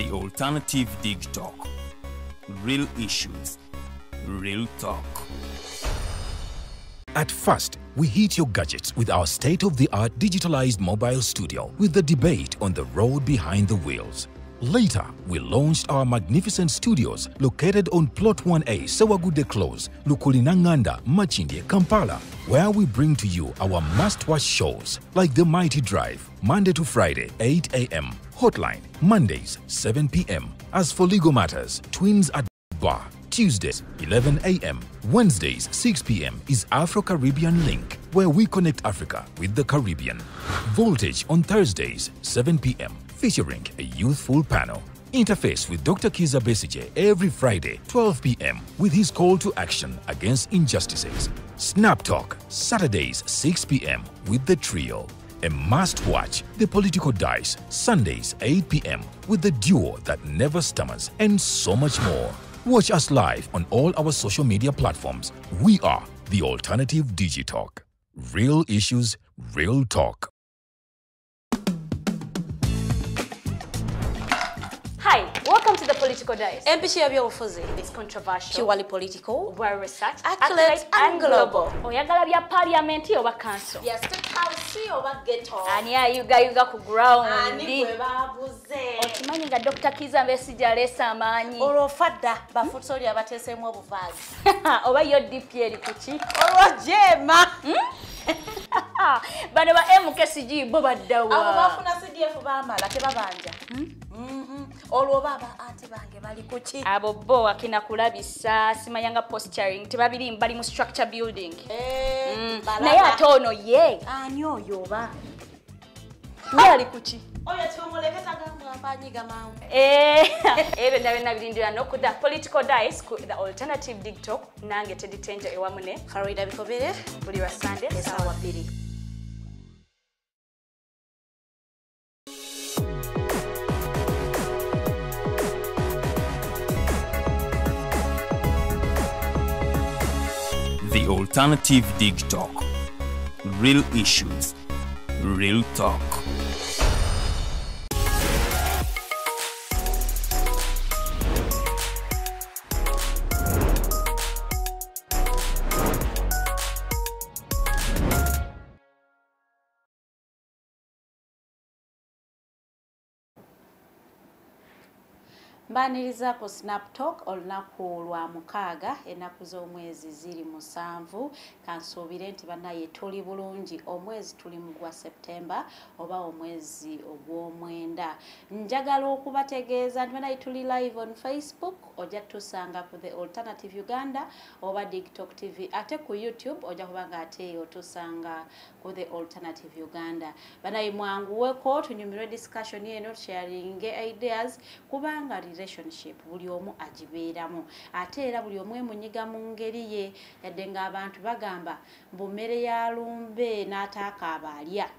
The Alternative Dig Talk. Real issues, real talk. At first, we hit your gadgets with our state-of-the-art digitalized mobile studio with the debate on the road behind the wheels. Later, we launched our magnificent studios located on Plot 1A, Sewagude Close, Lukulinanganda, Machindye, Kampala, where we bring to you our must-watch shows like The Mighty Drive, Monday to Friday, 8 a.m., Hotline, Mondays, 7 p.m. As for legal matters, Twins at Bar, Tuesdays, 11 a.m. Wednesdays, 6 p.m. is Afro-Caribbean Link, where we connect Africa with the Caribbean. Voltage on Thursdays, 7 p.m., featuring a youthful panel. Interface with Dr. Kiza Besije every Friday, 12 p.m. with his call to action against injustices. Snap Talk, Saturdays, 6 p.m. with the trio. A must-watch, The Political Dice, Sundays, 8 p.m. with the duo that never stammers, and so much more. Watch us live on all our social media platforms. We are The Alternative Digitalk. Real issues, real talk. Hi, welcome to The Political Dice. It's controversial, purely political, well researched, accurate and global. Oyagala bya parliament oba council. Yes, state house oba ghetto. Ani ayuga ku ground. Ani gwe babuze. Okimanyi nga Dr. Kiza Besije alesa amaanyi. Olwofadda bafutoli abateesemu obuvaazi. Oba yo DP eri kuki? Olwojema. Bano ba MKCG bo baddawa. Abo bafuna CDF baamala tebabanja. Olwo baba ate bange bali kuki? Abo bo akina kulabisa simanyanga posturing tebabiri mbali mu structure building. Naye ate ono ye. Ani oyo oba? Ye ali kuki? Oyo tumuleketa gamba mpanyiga mawe. Ebe ndabena birindira no ku The Political Dice ku The Alternative Dig Talk nange Teddy Tenja ewamune Farida Bikobere buli wa Sunday sawa 2. The Alternative Dig Talk. Real issues, real talk. Mbaniriza ku Snap Talk olunaku lwa mukaaga enaku z'omwezi ziri 7 kansuubire nti bannaye tuli bulungi omwezi tuli mu gwa September oba omwezi ogw'omwenda. Njagala okubategeeza nti bannaye tuli live on Facebook ojja tusanga ku The Alternative Uganda oba TikTok TV ate ku YouTube ojja kubanga ate otusanga ku The Alternative Uganda. Bannaye mwanguweko tunyumirwe discussion eno sharing ideas kubanga relationship buli omu agibeeramu ate era buli omu munyiga mu ngeri ye yadde nga abantu bagamba mbumere ya lumbe n'ataaka abalya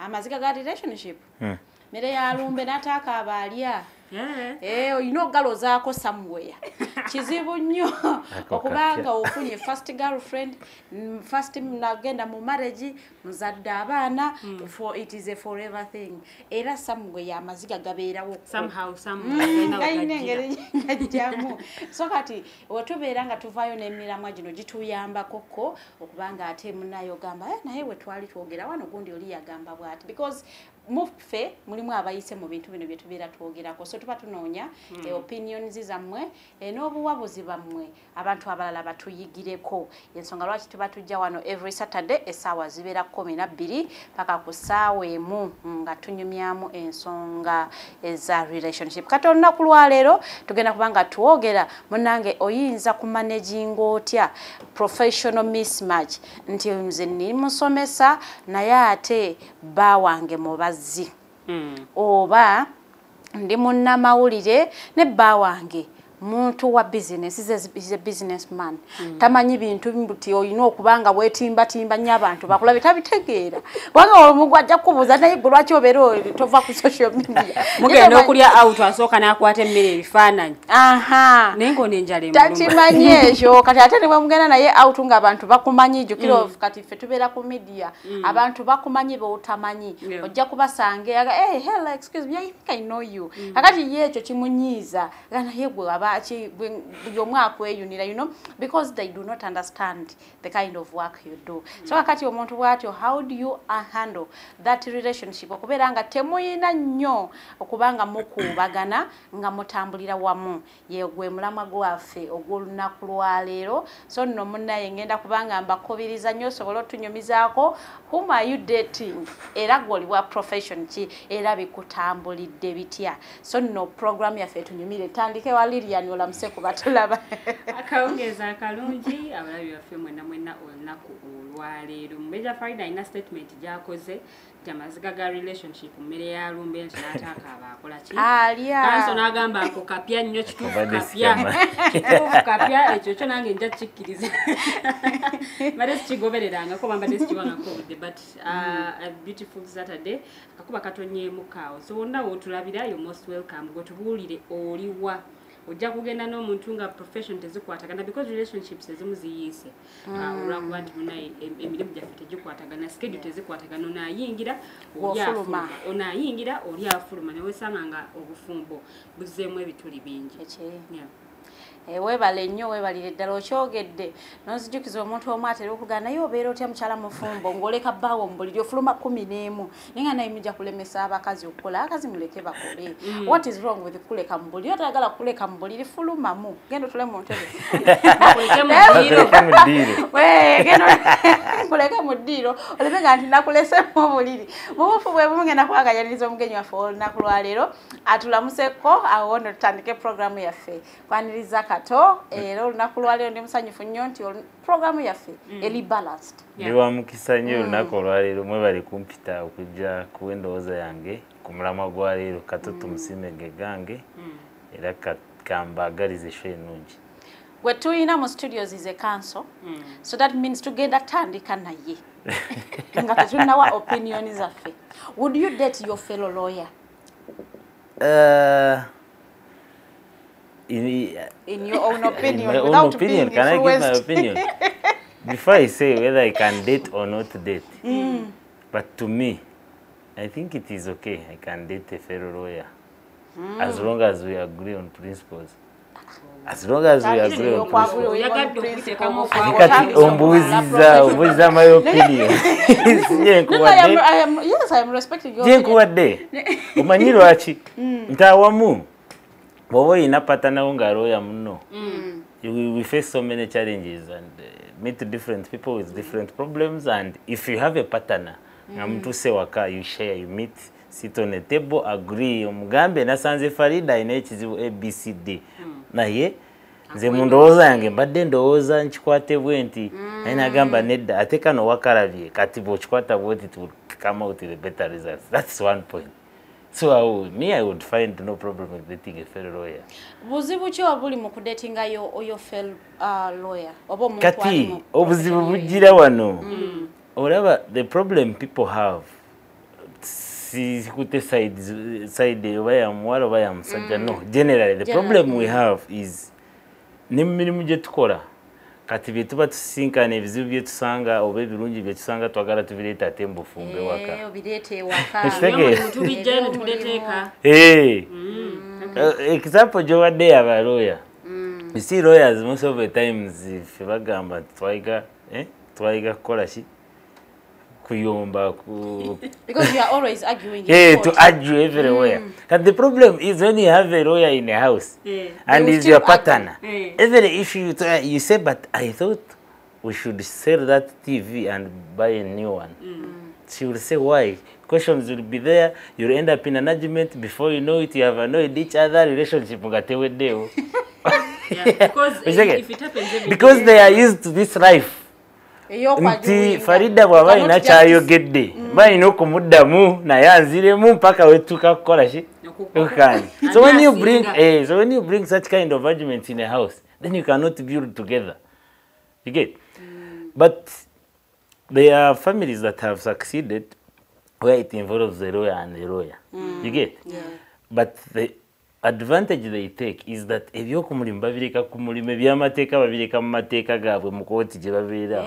amaziga ga relationship mere ya lumbe n'ataaka abalya oyina okugalozaako somewhere kizibu nnyo okubanga ofunye first girlfriend first nagenda mu marriage muzadde abaana for it is a forever thing era somewhere amaziga gabeerawo somehow ngajjamu so kati wetubeera nga tuvaayo n'emiramwa gino gituyambakoko okubanga ate munayo gamba naye we twali twogera wano gundi oli yagamba bw'ati because muffe mulimu abayise mu bintu bino bye tubeera twogerako so tuba tunoonya opinions zammwe n'obuwabuzi bammwe abantu abalala batuyigireko ensonga lwaki tuba tujja wano every Saturday essaawa zibeera 12 paka ku ssaawa emu nga tunyumyamu ensonga eza relationship kati olunaku lwaleero tugenda kubanga twogera munange oyinza kumanaging otya professional mismatch nti nze ni musomesa naye ate bawange mubazi oba ndi munnamawulire ne bba wange muntu wa business is a businessman tamanyi bintu mbuti oyina okubanga wetimba nnyo abantu bakulabe tabitegeera kubanga omuntu ajja kubuuza naye lwaki obeera tova ku social media mugenda okulya out asooka n'akwata emmere ebifaananyi naye ng'ono enjala emuluma takimanyi ekyo kati ate ne bwe mugenda naye out ng'abantu bakumanyi jjukira kati ffe tubeera ku media abantu bakumanyi b'otamanyi ojja kubasanga hey hello excuse me I think I know you kakati ye ekyo kimunyiiza naye gwe buli omu akweyunira because they do not understand the kind of work you do so kakati omuntu bw'atyo how do you handle that relationship okubeera nga temuyina nnyo okubanga mukuubagana nga mutambulira wamu ye gwe mulamwa gwaffe ogw'olunaku lwaleero so nno munnaye ngenda kubanga mbakubiriza nnyo osobola otunyumizaako whom are you dating era gwoli bwa profession ki era bikutambulidde bitya so nno program yaffe tunyumire etandike wa Lilian olamuse ku batulaba akawungeza akalungi abalabi baffe mwena olunaku olwaleero Mbeja Farida ina statement gyakoze amaziga ga relationship mmere ya lumbe nti n'ataaka abakola ki kanso n'agamba ako kapya nnyo kituufu kapya ekyo kyo nange nja kikkiriza badde sikigobererangako bambadde sikiwangako obudde but a beautiful Saturday akakuba katonyeemu kaawo so wonna wootulabira you're most welcome gwetubuulire oliwa ojja kugenda n'omuntu nga profession tezikwatagana because relationships ezimu ziyiise olwakuba nti munaye emirimu gyaffe tegikwatagana schedule tezikwatagana onaayingira oli afuluma ne weesanga nga obufumbo buzzeemu ebituli bingi weebale nnyo weebalire ddala okyogedde n'ozijukiza omuntu omu atera okugana naye obeera otya mukyala mufumbo ng'oleka bbaawo mu buliri ofuluma 11 naye nga naye mujja kulemesa abakazi okukola abakazi muleke bakole what is wrong with kuleka mu buliri otayagala kuleka mu buliri fulumamu genda otule mu ntebe kuleke mu ddiiro oleme nga nti nakulese mu buliri mubufu bwe bumu ngenda kwagayaniriza omugenyi waffe olunaku lwaleero atulamuseko awo nno tutandike programu yaffe kwaniriza kato era olunaku lwaleero ndi musanyufu nnyo nti programu yaffe eri balanced ndi wa mukisa nnyo olunaku olwaleero mwebale kumpita okujja ku endowooza yange ku mulamwa gwa leero kato tumusimege gange era kambaagalize show ennungi gwe tuyina mu studios is a council so that means tugenda tandika naye nga tetunawa opinion zaffe would you date your fellow lawyer in your own opinion, in my own opinion, can I give my opinion? Before I say whether I can date or not date, but to me, I think it is okay. I can date a fellow lawyer as long as we agree on principles. As long as we agree on principles. Ombuziza my opinion. Yes, I am respecting your opinion. Omanyi lwaki ntawamu bwoba oyina patanawo nga lawyer muno we face so many challenges and meet different people with different problems, and if you have a partner nga mutuse waka you share, you meet, sit on a table, agree omugambe nasanze Farida ayina ekizibu ABCD naye nze mu ndowooza yange mbadde ndowooza nkikwate bwe nti naye nagamba nedda ate kano wakalabye kati bw'okikwata bwe nti to come out with a better results. That's one point. So I would find no problem with dating a fellow lawyer. Buzibu ki obuli mu kudatinga yo fellow lawyer? Oba omuntu kati obuzibu bujira wano. Olaba the problem people have si kute side oba muwala oba musajja no. Generally the problem we have is n'emirimu gye tukola kati bye tuba tusinkana ebizibu bye tusanga oba ebirungi bye tusanga twagala tubireeta ate mbufumbe waka obireete waka tubijjayo tubireteeka example gyowadde aba lawyer you see lawyers most of the times if bagamba twayiga kukola ki kuyomba because you are always arguing to argue everywhere. And the problem is when you have a lawyer in a house and he's your partner, even if you say, but I thought we should sell that TV and buy a new one. She will say why. Questions will be there. You'll end up in an argument. Before you know it, you have annoyed each other. Relationship because if it happens because they are used to this life. Nti Farida bwaba ina kyayogedde bayina okumuddamu naye anziremu mpaka wetuka kukola ki So when you bring such kind of arguments in a house, then you cannot build together. You get? But there are families that have succeeded where it involves a lawyer and a lawyer. You get? Yeah. But the advantage they take is that ebyokumulima babireka ku mulima by'amateeka babireka mu mateeka gaabwe mu kooti gye babeera.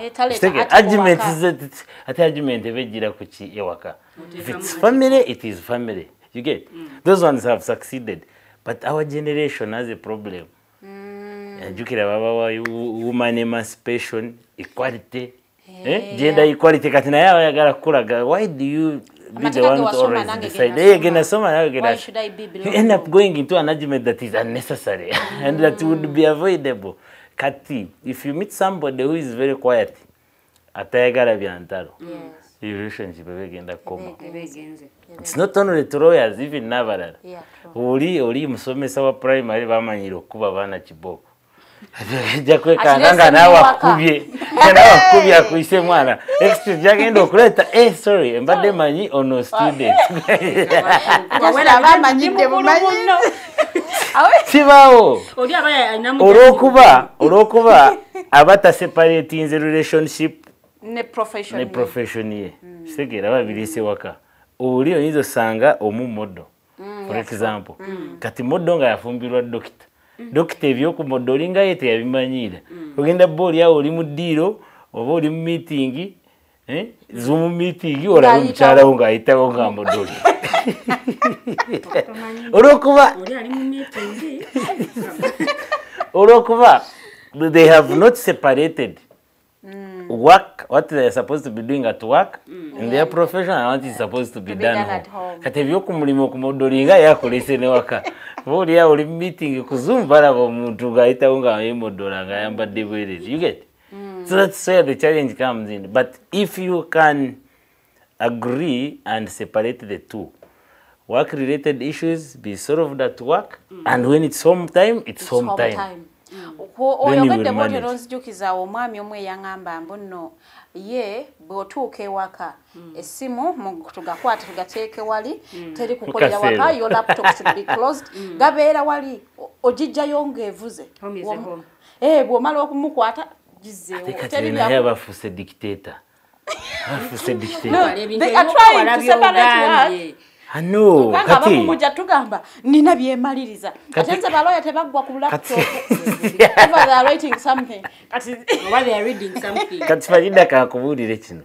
Argument ebegira ku ki ewaka. If it's family, it is family. You get? Those ones have succeeded. But our generation has a problem. Jukira baba wa woman emancipation, equality, gender equality kati naye abayagala kukulaga. Why do you be the one to always decide? Why should I be below? You end up going into an argument that is unnecessary and that would be avoidable. Kati, if you meet somebody who is very quiet, atayagala byantalo. Your relationship begenda koma. It's not only to lawyers, even nabalala. Oli musomesa wa primary bamanyira okuba abaana kiboko. Jakwekanga nawe akubye. Akubye akuyise mwana. Excuse jagenda okuleta sorry mbadde manyi ono student. Wala bamanyidde bumanyi. Kibawo. Olwokuba abata separating the relationship ne profession ye. Segera babirise waka. Oli oyinza sanga omumodo. For example, kati modo nga yafumbirwa doctor. Doctor ebyokumodolinga yete yabimanyira. Ogenda boli ya oli mu diro oba oli mu meeting, Zoom meeting ora mchala nga ayitawo nga modoli. Orokuba they have not separated work, what they are supposed to be doing at work, in their profession, and what is supposed to be done at home. Katevyo kumulimo kumodolinga yakolese ne waka. Boli ya oli meeting kuzumbala bomuntu gaita unga yemodola nga yambadde bwerere. You get? So that's where the challenge comes in. But if you can agree and separate the two, work-related issues be solved at work, and when it's home time, it's home time. Oyogedde bwotyo nonzijukiza omwami omwe yangamba mbuno ye bw'otuuka ewaka essimu tugakwata tugateeke wali teri kukolera waka your laptop should be closed gabeera wali ogijjayo ng'evuze bw'omala okumukwata gizzeewo teri naye abafuuse dictator. They are trying to separate work. Ano, kati muja tugamba nina byemaliriza atenze baloya tebagwa ku laptop they are writing something while they are reading something. Kati fajida kakubulire kino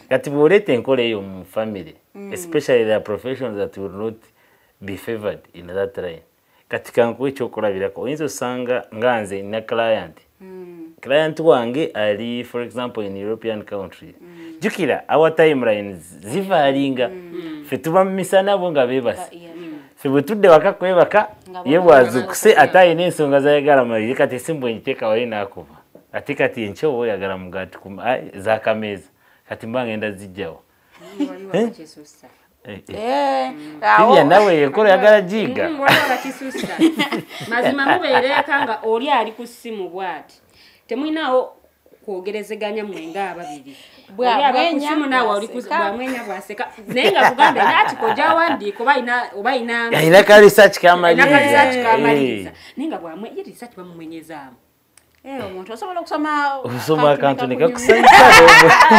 kati bolete enkole yo mu family, especially the professions that will not be favored in that line. Kati kankuwe kyokulabirako oyinza osanga nganze na client wange ali for example in European country. Jukira our timelines zivalinga fe tuba misana bo nga bebasi fe butudde wakakwebaka yebwazukuse ataye n'ensonga zayagala maliri kati simbo njiteka wali nakuba ati kati encho oyagala mugati za kameza kati mbangenda zijjawo Tiya nawe yekola yagala jiga wala kisusa mazima mubeereka nga oli ali ku simu bwati temwinaawo kwogerezeganya mwenga ababiri bwamwenya nawe oli bwamwenya bwaseka naye nga kugambe nati koja wandiiko oba ina ka research kamaliriza naye nga bwamwenya research bamumwenyezaamu omuntu osobola okusoma akantu nekakusanyusa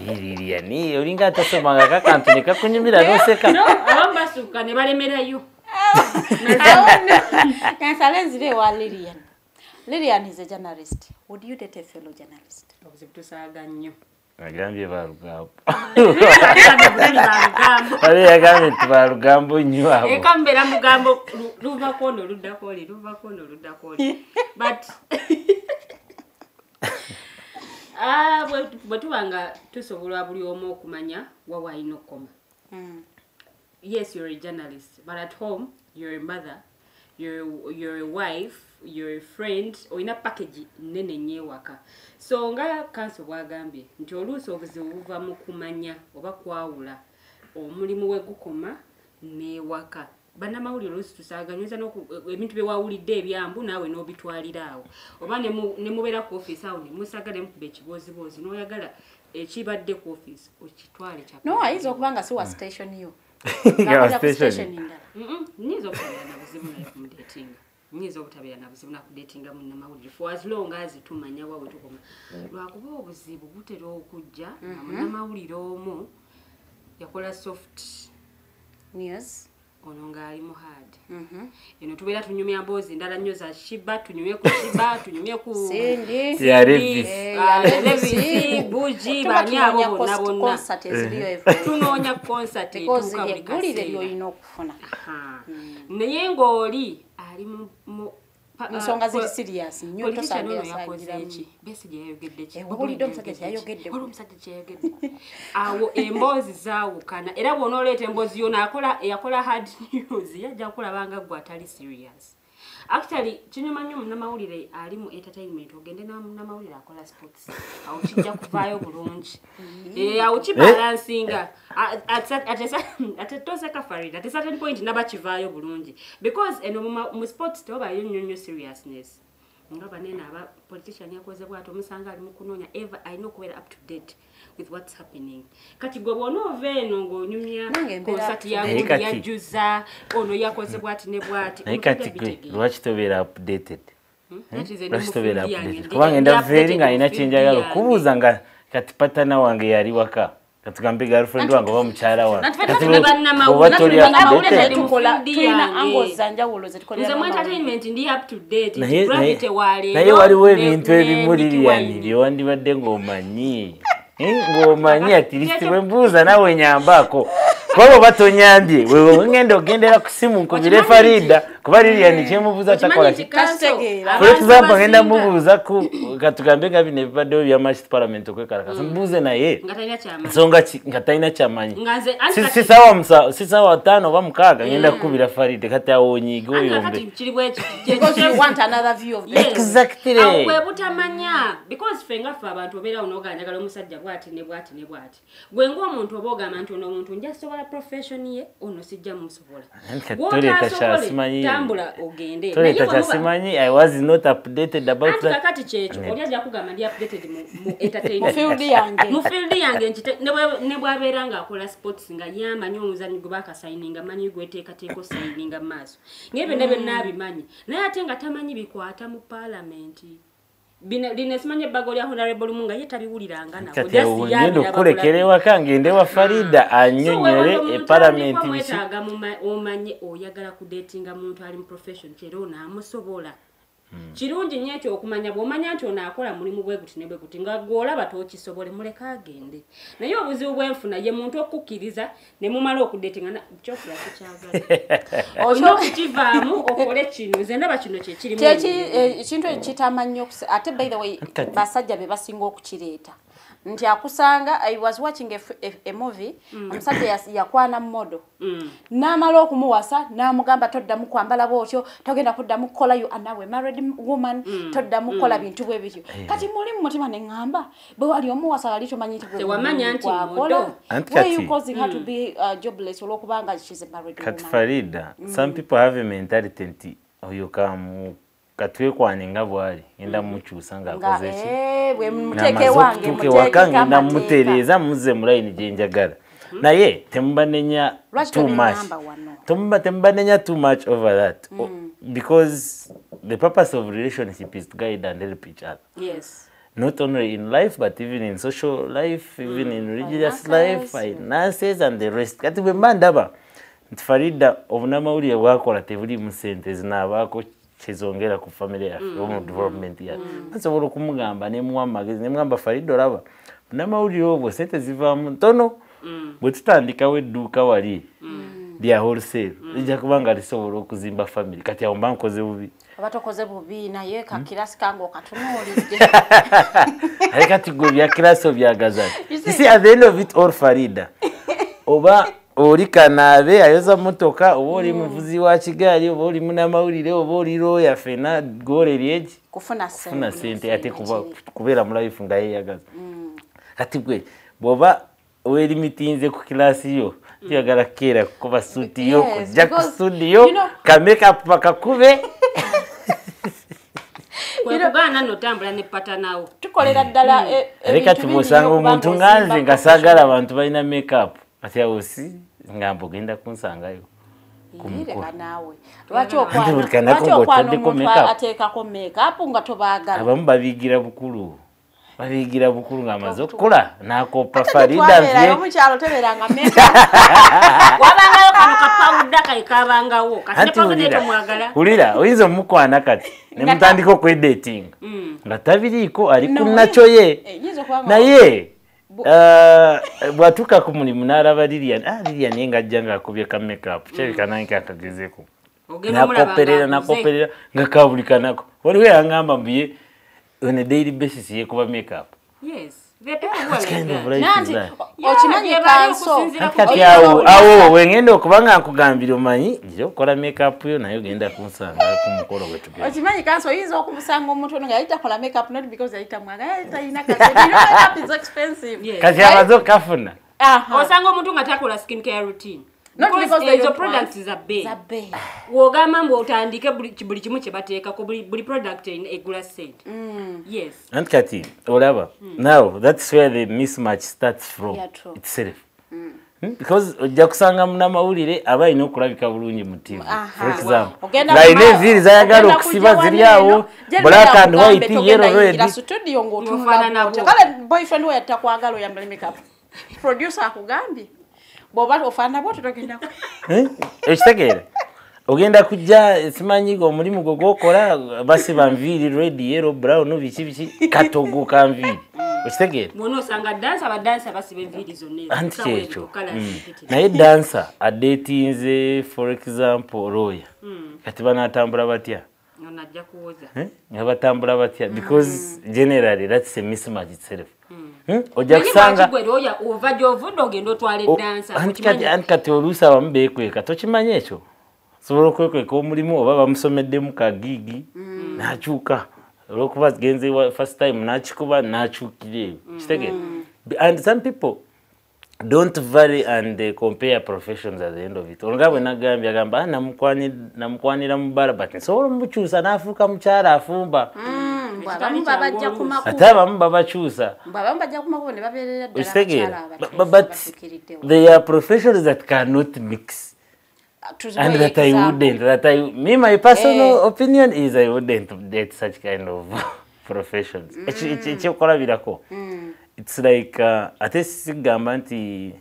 Liliani olinga atasomanga kakantu nekakunyumira noseka abambasuka ne balemerayo kansalenzire wa Lilian. Lilian is a journalist. Would you date a fellow journalist? Obuzibutusaga nnyo. Agambye balugambo. Agambye tubalugambo nnyo abo. Ekambera mugambo luva kono ludakoli. But bwetubanga tusobola buli omu okumanya wawa ino koma. Yes, you're a journalist, but at home you're a mother, you're a wife, you're a friend, oyina package nene nyewaka. So nga kanso bwagambye nti oluusi obuzibu buva mu kumanya oba kwawula omulimu we gukoma newaka. Bannamawulire oluusi tusaaganyiriza ebintu bye wawulidde ebyambu naawe n'obitwalira awo oba ne mubeera ku office awo ne musagala mukuba ekiboozibozi n'oyagala ekibadde ku office okitwale kyapa. No, ayinza okuba nga si wa station yo. Nyizo kutabira na buzibu na ku dating. Nyizo kutabira na buzibu na ku dating mu namawulire for as long as tumanya wawe tukoma. Lwakuba obuzibu butera okujja mu namawulire omu yakola soft news ononga ali mu hard. Eno tubeera tunyumya mbozi ndala nnyo za Shiba, tunyumye ku Shiba, tunyumye ku Cindy ya Levis Buji banyabo bonna concert eziliyo evo tunoonya concert because yegulire lyoyina okufuna naye ng'oli ali mu nsonga ziri serious nnyo tosanga yakoze eki Besigye yayogedde ki wabulidde omusajja yayogedde awo emboozi zaawukana era bw'onooleeta emboozi yona yakola hard news yajja kulabanga gwe atali serious. Actually kinyuma nnyo munnamawulire ali mu entertainment ogende namawulire akola sports awo kijja kuvaayo bulungi awo kibalansinga atoseka Farida at a certain point naba kivaayo bulungi because eno mu sports tewabayo nnyo seriousness nga banene aba politician yakoze bwato omusanga ali mu kunoonya ever alina okubeera up to date with what's happening. Kati gwe bw'onoova eno ng'onyumya concert yajuza ono yakoze bwati ne bwati naye kati gwe lwaki tobeera updated lwaki tobeera updated kubanga endaveri nga alina kyenjagala okubuuza nga kati patana wange yali waka katugambe girlfriend wange oba mukyala wange naye waliwo ebintu ebimuliriyani byewandibadde ng'omanyi ng'omanyi atirisiti bwembuuza nawe nyambaako kuba oba tonyambye wewe ngenda ogendera ku simu nkubire Farida kuba Lilian kyemubuuza takola for example ngenda mubuuza ku katugambe nga bino ebibaddewo bya match parliament okwekalakasa mbuuze naye nsonga nga talina kyamanyi si sawa 5 oba 6 ngenda kukubira Farida kati awo onyiige oyombe exactly we butamanya because fenga fa abantu obeera onoganjagala omusajja bwati ne bwati ne bwati gwe ng'omuntu oba ogamba nti ono omuntu njasobola profession ye ono sijja musobola tambula ogende naye I was not updated about that kati checho oli ajja kugamba ndi updated mu entertainment mu field yange ne bwabeera nga akola sports nga yamanyi omuzanyi gwe bakasayininga manyi gweteekateeko sayininga maaso ngebe nebe nabimanyi naye ate nga tamanyi bikwata mu parliament linesimanye bago lya honorable Munga yetabiwuliranga nabo just yando kulekerewa kangende wa Farida anyonyere e parliament wetaga omanye oyagala ku datinga muntu ali mu profession kero na amusobola kirungi nyekyo okumanya bwomanya nti onaakola mulimu bwe guti ne bwe guti nga golaba tokisobole muleka agende naye obuzibu bwenfuna ye muntu okukkiriza ne mumala okudatinga na kyokula kikyagala oyo kitivaamu okole kino nze ndaba kino kye kiri ekintu ekitamanyi ate by the way basajja be basinga okukireeta nti akusanga I was watching a movie omusajja yakwana modo n'amala okumuwasa n'amugamba toddamu kwambala bwotyo togenda kuddamu kukola you are now a married woman toddamu kukola bintu bwe bityo kati muli mu mutima ne ngamba bwe wali omuwasa ali tomanyi nti bwe wamanya nti modo why you causing her to be jobless olwokubanga she's a married woman kati Farida some people have a mentality nti oyo kamu katwekwane nga bwali ngenda mukyusa nga akoze ki bwe muteke wange muteke ngenda mutereeza muze mu line gye njagala naye tembanenya too much tembanenya too much over that because the purpose of relationship is to guide and help each other. Yes. Not only in life but even in social life, even in religious life, finances and the rest. Kati bwe mbandaba Farida obunamawulire bwakola tebuli mu sente zinabaako kizongera ku family yafe mu development yafe nsobola okumugamba ne muwa magezi ne mwamba Farida olaba bunamawulire obwo sente zivaamu ntono bwe tutandikawo edduuka wali lya wholesale lijja kubanga lisobola okuzimba family kati awo mba nkoze bubi abatokoze bubi naye kakirasi kange okatunuulidde aye kati gwe bya kirasi obyagazana you see at the end of it all Farida oba oli kanaabe ayoza motoka oba oli muvuzi wa kigaali oba oli munamawulire oba oli lawyer fena gole lyeki kufuna sente ate kubeera mu life nga yeeyagaza kati gwe bw'oba weerimitinze ku kilasi yo tuyagala kukeera kukuba suuti yo kujja ku studio kameka pakakube kwekugana notambula ne patanawo tukolera ddala kati bw'osanga omuntu nganze nga saagala abantu balina makeup ati awo si ngambo genda kunsangayo kumukora nawe lwaki okwana ateekako makeup nga tobaagala abamu babigira bukulu ng'amaze okukola n'akopa Farida vye omukyalo teberanga makeup wabangayo kano kapawuda kaikabangawo kati mwagala ulira oyinza omukwana kati ne mutandika okwedating nga tabiriiko ali ku nakyo ye naye bwatuuka ku mulimu n'alaba Lilian naye ng'ajja ng'akubye ka makeup kirabika nange akagezeeko nakoperera nga kabulikanako waliwo yangamba mbuye on a daily basis yekuba makeup. Yes. Okimanyi kanso kati awo wengenda okubanga nkugambira omanyi okola makeup yo nayo genda kunsanga ku mukolo wetugenda. Okimanyi kanso oyinza okumusanga omuntu nga yayita kola makeup not because yayita mwaga yayita ina kasi makeup is expensive. Kati abazo kafuna. Osanga omuntu nga takola skin care routine. Not because the products is a bay. Wogamba mbo utandike buli kimu kye bateekako buli product egula sent. Yes. And kati olaba now that's where the mismatch starts from itself. Because ojja kusanga munamawulire abayina okulabika bulungi mu TV. For example, line enviri zayagala okusiba ziri awo black and white yellow red. Studio ng'otunula nabo. Kale boyfriend we atakwagala oyambale makeup. Producer akugambye boba ofana bote togenda ko ekitegeera ogenda kujja simanyi go mulimu gokola basi banviri red yellow brown biki katogo kanviri ekitegeera muno sanga dancer basi benviri zonne anticho naye dancer adetinze for example Roya kati banatambula batya onajja kuwoza ngabatambula batya because generally that's a mismatch itself. Ojja kusanga Roya ova jovundo ogenda otwale dancer kati oluusa bamu beekweka tokimanya ekyo sobola okwekweka omulimu oba bamusomeddemu kagigi n'akyuka olwokuba genze first time n'akikuba n'akyukira eyo kitegeera and some people don't vary and compare professions at the end of it. Olga bwe nagambye agamba namukwanira mu bbala but nsobola omukyusa n'afuuka mukyala afumba ate abamu babakyusa but there are professions that cannot mix and that I wouldn't my personal opinion is I wouldn't date such kind of professions. Ekyokolabirako it's like ate sigamba nti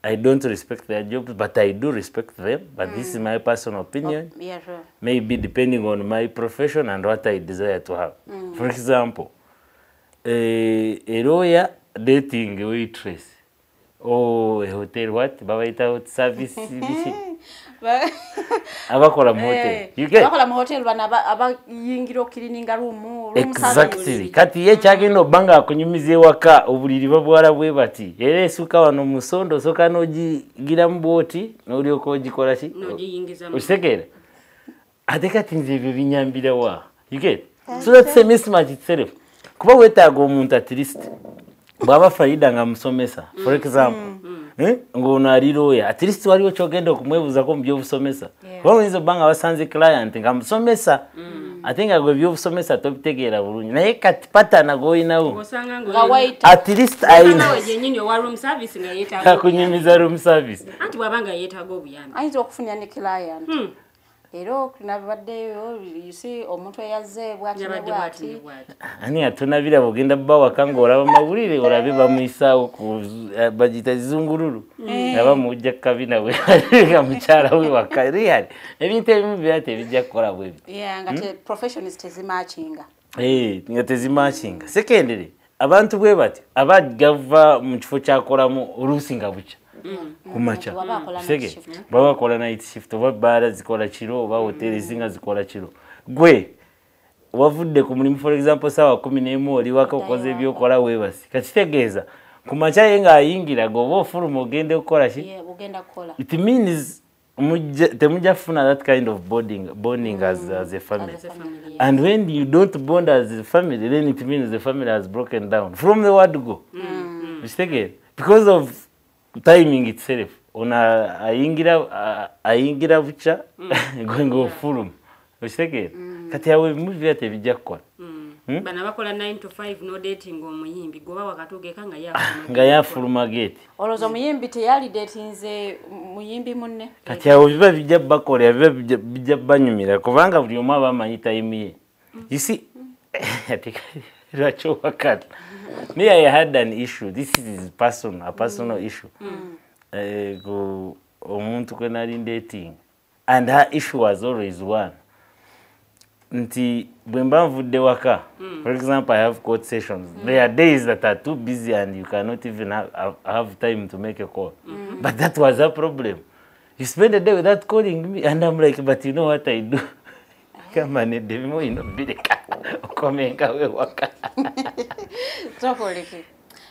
I don't respect their jobs, but I do respect them. But this is my personal opinion. Yeah, sure. Maybe depending on my profession and what I desire to have. For example, a lawyer dating a waitress or a hotel, what? Babaita service. Abakola mu hotel. You get? Abakola mu hotel bana yingiro cleaning room. Exactly. Kati ye kyagenda obanga akunyumize waka obuliri babwala bwe bati. Era esuka wano musondo soka nogigira mu booti n'oli okogikola ki? Nogiyingiza mu. Usekera. Ate kati nze ebyo binyambira wa. You get? So that's a mismatch itself. Kuba wetaaga omuntu at least bwaba Farida nga musomesa. For example. Ngono ali lawyer at least waliwo kyogenda okumwebuuzako mu by'obusomesa kuba oyinza banga basanze client nga musomesa ate nga gwe by'obusomesa tobitegeera bulungi naye kati patana goyinawo at least kunyumiza room service anti bwabanga yeetaaga obuyambi ayinza okufunira ne client ero nabaddeyo you see omuntu eyazze bwati ani atunabira bogenda bawa nga olaba mawulire olabe bamuyisaawo ku bagita zizungululu aba mujja kabina we nga mukyala we wakariyali ebintu ebimu byate bijja kukola bwe nga profession is tezimatchinga nga tezimatchinga sekendere abantu bwe bati abagava mu kifo kyakolamu oluusi nga bucha kumacha baba kola night shift oba bara zikola kiro oba hoteli zinga zikola kiro gwe wavudde ku mulimu for example sawa 11 oli waka ukoze byokola webasi kakitegeeza kumacha yenga ayingira gobo ofulumo ogende okola ki ogenda kola it means temujja funa that kind of bonding as a family. And when you don't bond as a family, then it means the family has broken down from the word go. Because of timing itself. Ona ayingira bucha going go fulum. Kati yawe movie ate bijja kwa. bana bakola 9 to 5 no dating omuyimbi goba wakatugeka nga yafuluma gate olozo muyimbi teyali datinze muyimbi munne kati awo biba bijja bakola bijja banyumira kubanga buli omu aba amanyi time ye you see me I had an issue. This is a personal issue. Go omuntu kwenali dating and her issue was always one. Nti bwemba mvudde waka. For example, I have court sessions. There are days that are too busy and you cannot even have time to make a call. But that was a problem. You spend a day without calling me and I'm like, but you know what I do? Come on, demo ino bideka. Okomenga we waka.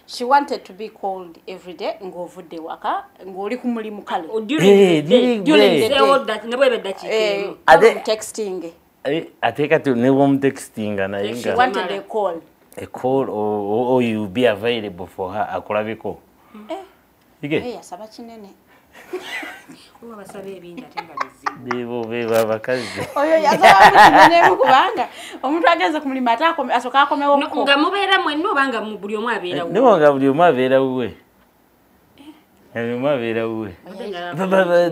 She wanted to be called every day. Ngovudde waka. Ngoli kumulimu kale. During the day. Texting. I take her to Newham texting and she wanted a call. A call or you be available for her. Akurabiko. Yes, abachinene. Devo beba bakazi. Oyo yazabamutinene mukubanga. Omuntu agenza kumulima atako asoka akomewo ko. Nga mubeera mwenno banga mu buli omu abeera wo. Niwo nga buli omu abeera wuwe.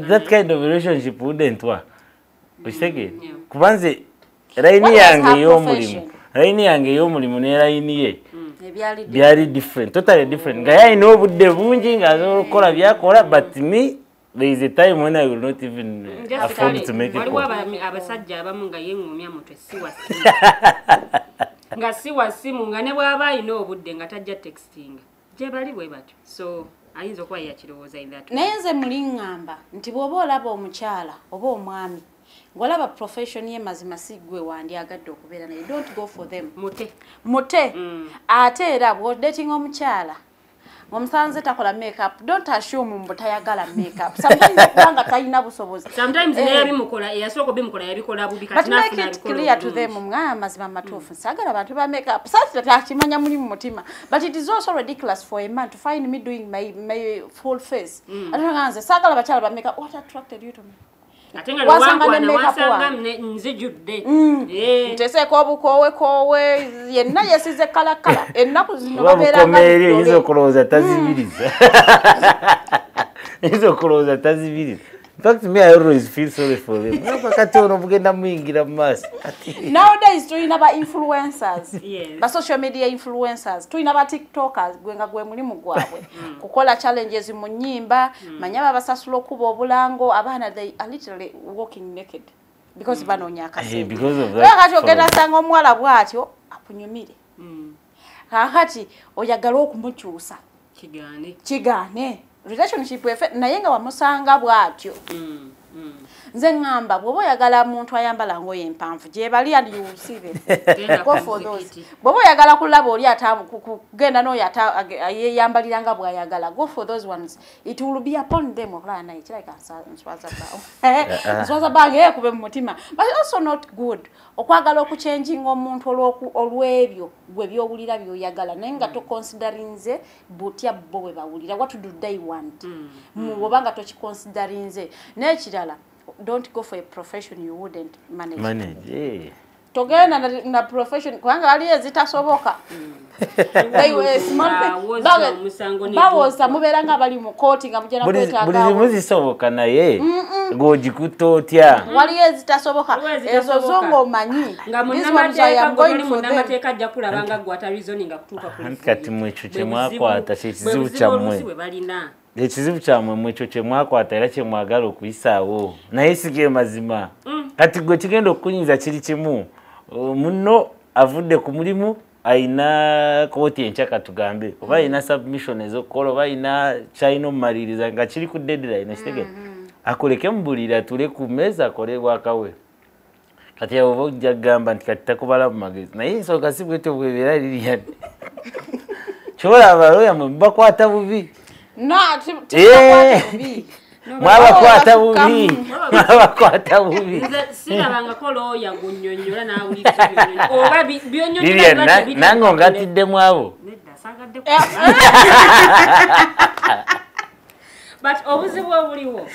That kind of relationship wouldn't work. Ushitege kubanze line yange y'omulimu ne line ye byali different, totally different. Nga I know budde bungi nga azokola byakola, but me there is a time when I will not even afford to make it. Waliwo abasajja abamu nga yengumya mutwe siwa simu nga ne bwaba alina obudde nga tajja texting gye bali bwe batyo, so ayinza okuba yakirowooza in that. Naye nze mulingamba nti bw'oba olaba omukyala oba omwami ngolaba profession ye mazima sigwe wandyagadde okubeera naye, don't go for them. Mute ate era bw'odating omukyala omusanze takola makeup, don't assume mbu tayagala makeup. Sometimes kubanga talina busobozi. Sometimes naye bimukola yasooka bimukola yabikola bubi kati nafu nabikola. But make it clear to them mazima matuufu sagala bantu ba makeup. Sasa takimanya muli mu mutima. But it is also ridiculous for a man to find me doing my full face. Atanganze sagala bakyala ba makeup. What attracted you to me? Atenga wasanga nze judde nteseko obukowe yenna yesize kala ennaku zino babeera izo kuloza tazibiriza In fact, me I always feel sorry for them. Nowadays, doing about influencers, but social media influencers, doing about TikTokers, going a mulimu gwabwe, kukola challenges mu nyimba, manyaba basasulo kubo bulango, abana they are literally walking naked because banonya akase. Because of that. Kakati ogenda sanga omwala bwatyo akunyumire. Kakati oyagala okumukyusa. Kigane. Relationship effect naye nga wamusanga bwatyo. Nze ngamba bwoba oyagala muntu ayambala ngoye empanvu gye bali and you will see them. Go for those. Bwoba oyagala kulaba oli kugenda n'oyo yeyambaliranga bw'ayagala, go for those ones. It will be upon them okulaba naye kirabika nswaza bawo. Nswaza bange ekube mu mutima. But also not good okwagala okuchanginga omuntu olw'ebyo gwe byowulira by'oyagala naye nga toconsiderinze butya bo bwe bawulira. What do they want? Mubanga tokiconsiderinze. N'ekirala, don't go for a profession you wouldn't manage. Togenda na profession kwanga ali ezitasoboka. Bawoza muberanga bali mu court nga mujena kwetaaga. Buli muzisoboka naye ng'ogikutotya. Wali ezitasoboka ezo zongo manyi. Nga munnamateeka ajja kulabanga gwata reasoning kutuuka ku kati mwekyo kye mwakwata kyekizibu kyammwe. Ekizibu kyammwe mwekyo kye mwakwata era kye mwagala okuyisaawo naye sige mazima. Kati gwe kigenda okukunyiza kiri kimu. Munno avudde ku mulimu ayina kooti encaka tugambe oba ayina submission ezokukola oba ayina kyalina omumaliriza nga kiri ku deadline kitege akoleke mubulira tule ku mmeeza akole bwakawe. Kati oba ojja kugamba nti kati takubala mu magezi naye nsooka si bwetyo bwebeera liriyadde kyobola abaloya mwe bakwata bubi. Mwabakwata bubi. Sirabanga ko lawyer gunnyonnyola n'awuliriza byonyonyola. Oba byonyonyola nange ngatiddemu abo. But obuzibu obuliwo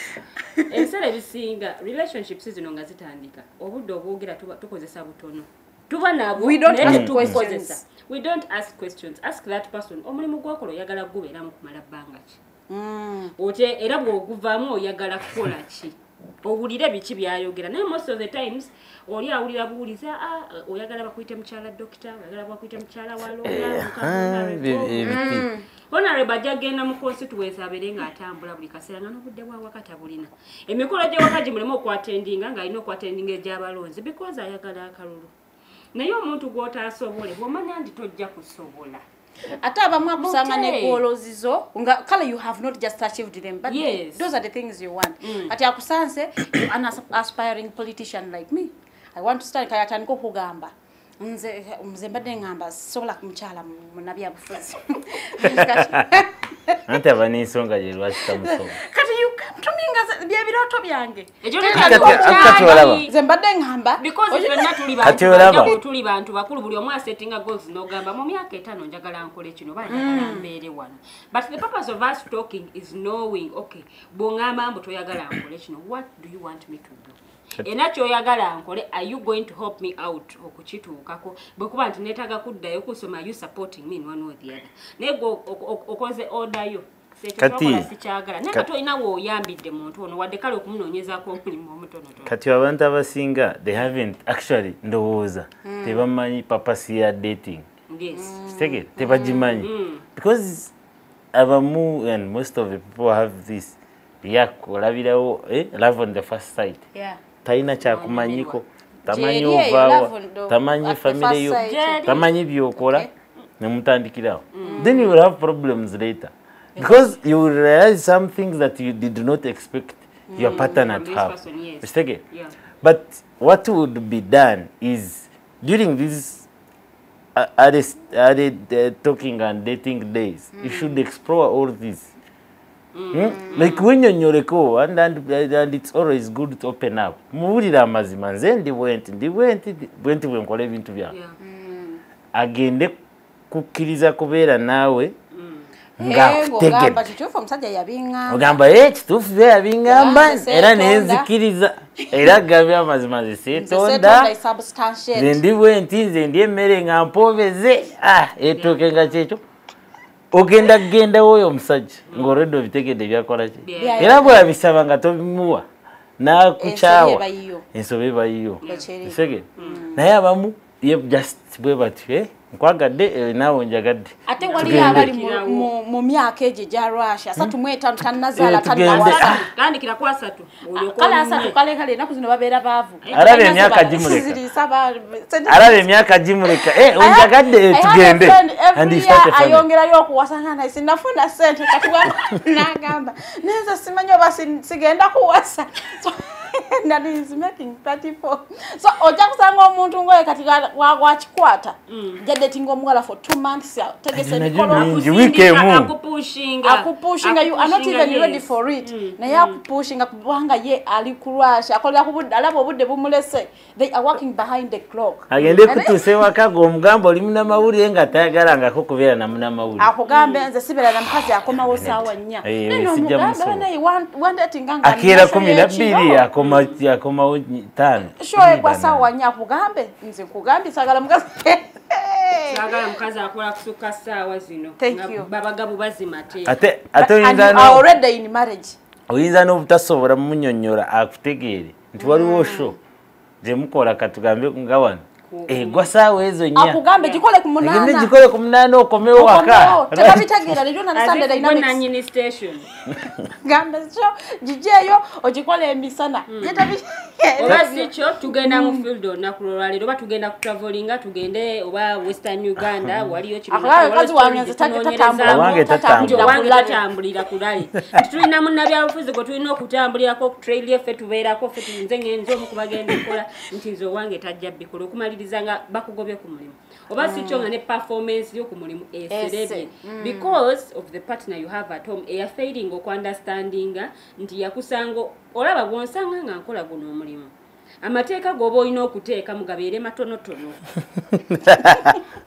ebiseera ebisinga relationships zino nga zitandika obudde obwogera tukozesa butono. tuba nabo We don't ask questions. We don't ask questions. Ask that person omulimu gwakola oyagala gubeeramu kumala bbanga ki ote era bw'oguvaamu oyagala kukola ki owulire biki byayogera naye most of the times oli awulira buwuliza oyagala bakuyite mukyala dokita oyagala bakuyite mukyala walonga honorable ajagenda mu constituency abeere ng'atambula buli kaseera nga n'obudde bwa wakati abulina emikolo gye wakati mulemu okwatendinga ng'alina okwatendinga egy'abalonzi because ayagala akalulu naye omuntu gw'otaasobole bw'omanya nti tojja kusobola ate abamu akusanga nekwolozizo nga kale you have not just achieved them but those are the things you want ati akusanze you an aspiring politician like me I want to start kayatandika okugamba nze mbadde ngamba sobola kumukyala munabyabufuzi anti abanensonga gye lwaki tamusobola kati you come to me nga byebirooto byange nze mbadde ngamba tuli bantu bakulu buli omu asettinga goals n'ogamba mu myaka 5 njagala nkole kino banjagala mbeere wano but the purpose of us talking is knowing okay bw'ongamba mbu toyagala nkole kino what do you want me to do enakyo oyagala nkole are you going to help me out okukituukako bwekuba nti neetaaga kuddayo kusoma are you supporting me in one or the other naye gwe okoze order yo sekyokola sikyagala naye kati olina weoyambidde muntu ono wadde kale okumunoonyezaako omulimu omutonotono kati abantu abasinga they haven't actually ndowooza tebamanyi papasi ya dating tegere tebagimanyi because abamu and most of the people have this yakolabirawo love on the first sight talina kyakumanyiko tamanyi ovaawa tamanyi family yo tamanyi byokola nemutandikirawo then you will have problems later because you will realize some things that you did not expect your partner to have but what would be done is during these talking and dating days you should explore all this like when you're and it's always good to open up muwulira amazima nze ndi bwenti bwenkola ebintu byange agende kukkiriza kubeera naawe ng'akutegedde ogamba kituufu bye yabiŋŋamba era nenzikiriza era agambye amazima nze seetonda nze ndi bwenti nze ndi emmere nga mpoobeze etooke nga kyekyo ogenda kugenda woyo omusajja ng'olwedde obitegedde byakola ki era bw'abisaba nga tobimuwa n'akukyawa ensobe ebayiyo esege naye abamu just bwe batyo nkwagadde naawe njagadde ate wali abali mu myaka egyo gya Russia 35 tannazaala tannawasa tandikira ku 3 kale 3 kale enaku zino babeera baavu arabe emyaka gimuleka onjagadde tugende ayongerayo okuwasanga naye sinafuna sente kati nagamba nenza simanyi oba sigenda kuwasa that is making 34 so oja kusanga omuntu ngoye kati wakikwata jadetinga omuwala for 2 months tegese mikolo akupushinga you are not even ready for it naye akupushinga kubanga ye ali kurwasha akolera kubudde alaba obudde bumulese they are working behind the clock agende kutuse wakago omugambo oli munamawulire nga tayagalangako kubeera namunamawulire akugambe nze sibeera na mukazi akomawo saawa 4 akira 12 akomawo 5 shoye kwa saawa 4 akugambe nze kugambi sagala mukazi sagala mukazi akola kusuka saawa zino babagabu bazimate ate already in marriage oyinza n'obutasobola munyonnyola akutegeere nti waliwo sho gye mukola katugambe nga wano gwa saawa ezo nnya akugambe gikole ku 8 ngende gikole ku 8 okomewo waka tekabitegeera leero na Sunday dynamics nanyini station gambe so gijeyo ogikole emisana olwasicho tugenda mu field onakulolwa leero oba tugenda ku travelinga tugende oba Western Uganda waliyo kimukazi wange tatambulira kulale tulina munnabyabufuzi gwe tulina okutambulirako ku trail yeffe tubeerako ffe tuyinze ngenzo omukubagenda ekola nti nze owange tajja bikola okumaliriza nga bakugobye ku mulimu oba sicho nga ne performance yo ku mulimu eserebye because of the partner you have at home are failing oku understanding nti yakusanga olaba gwonsanga nga nkola guno omulimu amateeka goba olina okuteeka mugabeere matonotono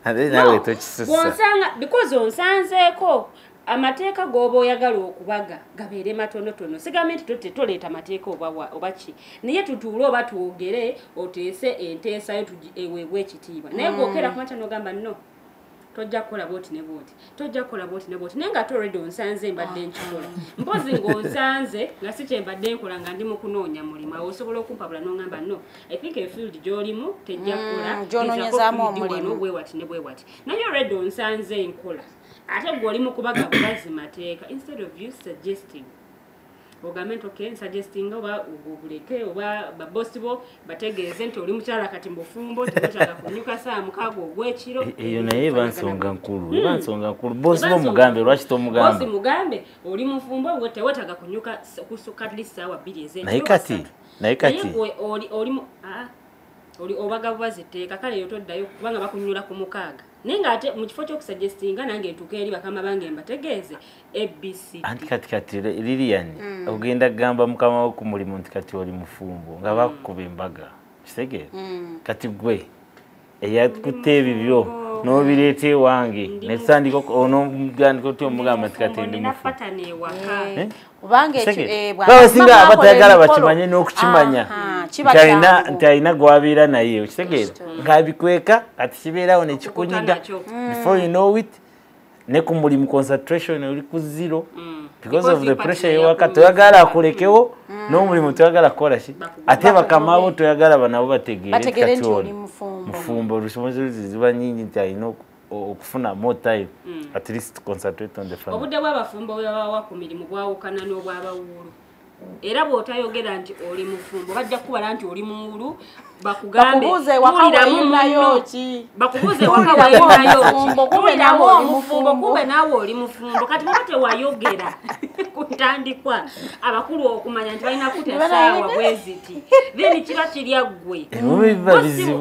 ate nawe tokisusa gwonsanga because onsanzeeko amateeka goba oyagala okubaga gabeere matonotono sigambe nti toleeta mateeka oba ki naye tutuule oba twogere oteese enteesayo eweebwa ekitiibwa naye gokera kumakya n'ogamba no tojja kukola bwoti ne bwoti tojja kukola bwoti ne bwoti naye nga ate already onsanze mbadde nkikola mpozi ng'onsanze nga si kyembadde nkola nga ndi mu kunoonya mulimu awo osobola okumpabula n'ogamba no I think efield gy'olimu tejja kukola gy'onoonyezaamu omulimu bwewati ne bwewati naye already onsanze nkola ate gw'oli mu kubaga bugazi mateeka instead of you suggesting ogambe nti okay suggesting oba oguleke oba babosi bo bategeeze nti oli mukyala kati mbufumbo tewetaaga kunyuka saa mukaaga ogw'ekiro eyo naye bansonga nkulu bosi bo mugambe lwaki tomugambe bosi mugambe oli mufumbo tewetaaga kunyuka kusuka at least saawa 2 ez'ekiro naye kati oli obaga bwaziteeka kale yo toddayo kubanga bakunyula ku mukaaga naye ng'ate mu kifo ky'okusuggestinga nange ntuuka eri bakama bange mbategeeze ABC anti kati Lilian ogenda kugamba mukama wo ku mulimu nti kati oli mufumbo nga bakukuba embaga kitegeera kati gwe eyakutte ebibyo n'obireeta ewange netutandika onomugandika otya omugamba nti kati ndi mufumbo singa abatayagala bakimanye n'okukimanya nti alina gwabeera naye okitegeera ng'abikweka kati kibeerawo nekikunyiga before you know it ne ku mulimu concentration oli ku zero because of the pressure y'ewaka toyagala akulekewo n'omulimu toyagala kukola ki ate bakamaabo toyagala banabo bategeere kati oli mufumbo olusomozi ziba nyingi nti alina okufuna more time at least to concentrate on the family. Obudde bw'abafumbo bwebawa ku mirimu bwawukana n'obw'abawuulu era bw'otayogera nti oli mufumbo bajja kubala nti oli muwulu bakugambe bakubuuze wakawayo ki bakubuuze wakawayo kumbe nawe oli mufumbo kumbe nawe oli mufumbo kati muba tewayogera kutandikwa abakulu okumanya nti balina kutasaawa bweziti then kiba kirya ggwe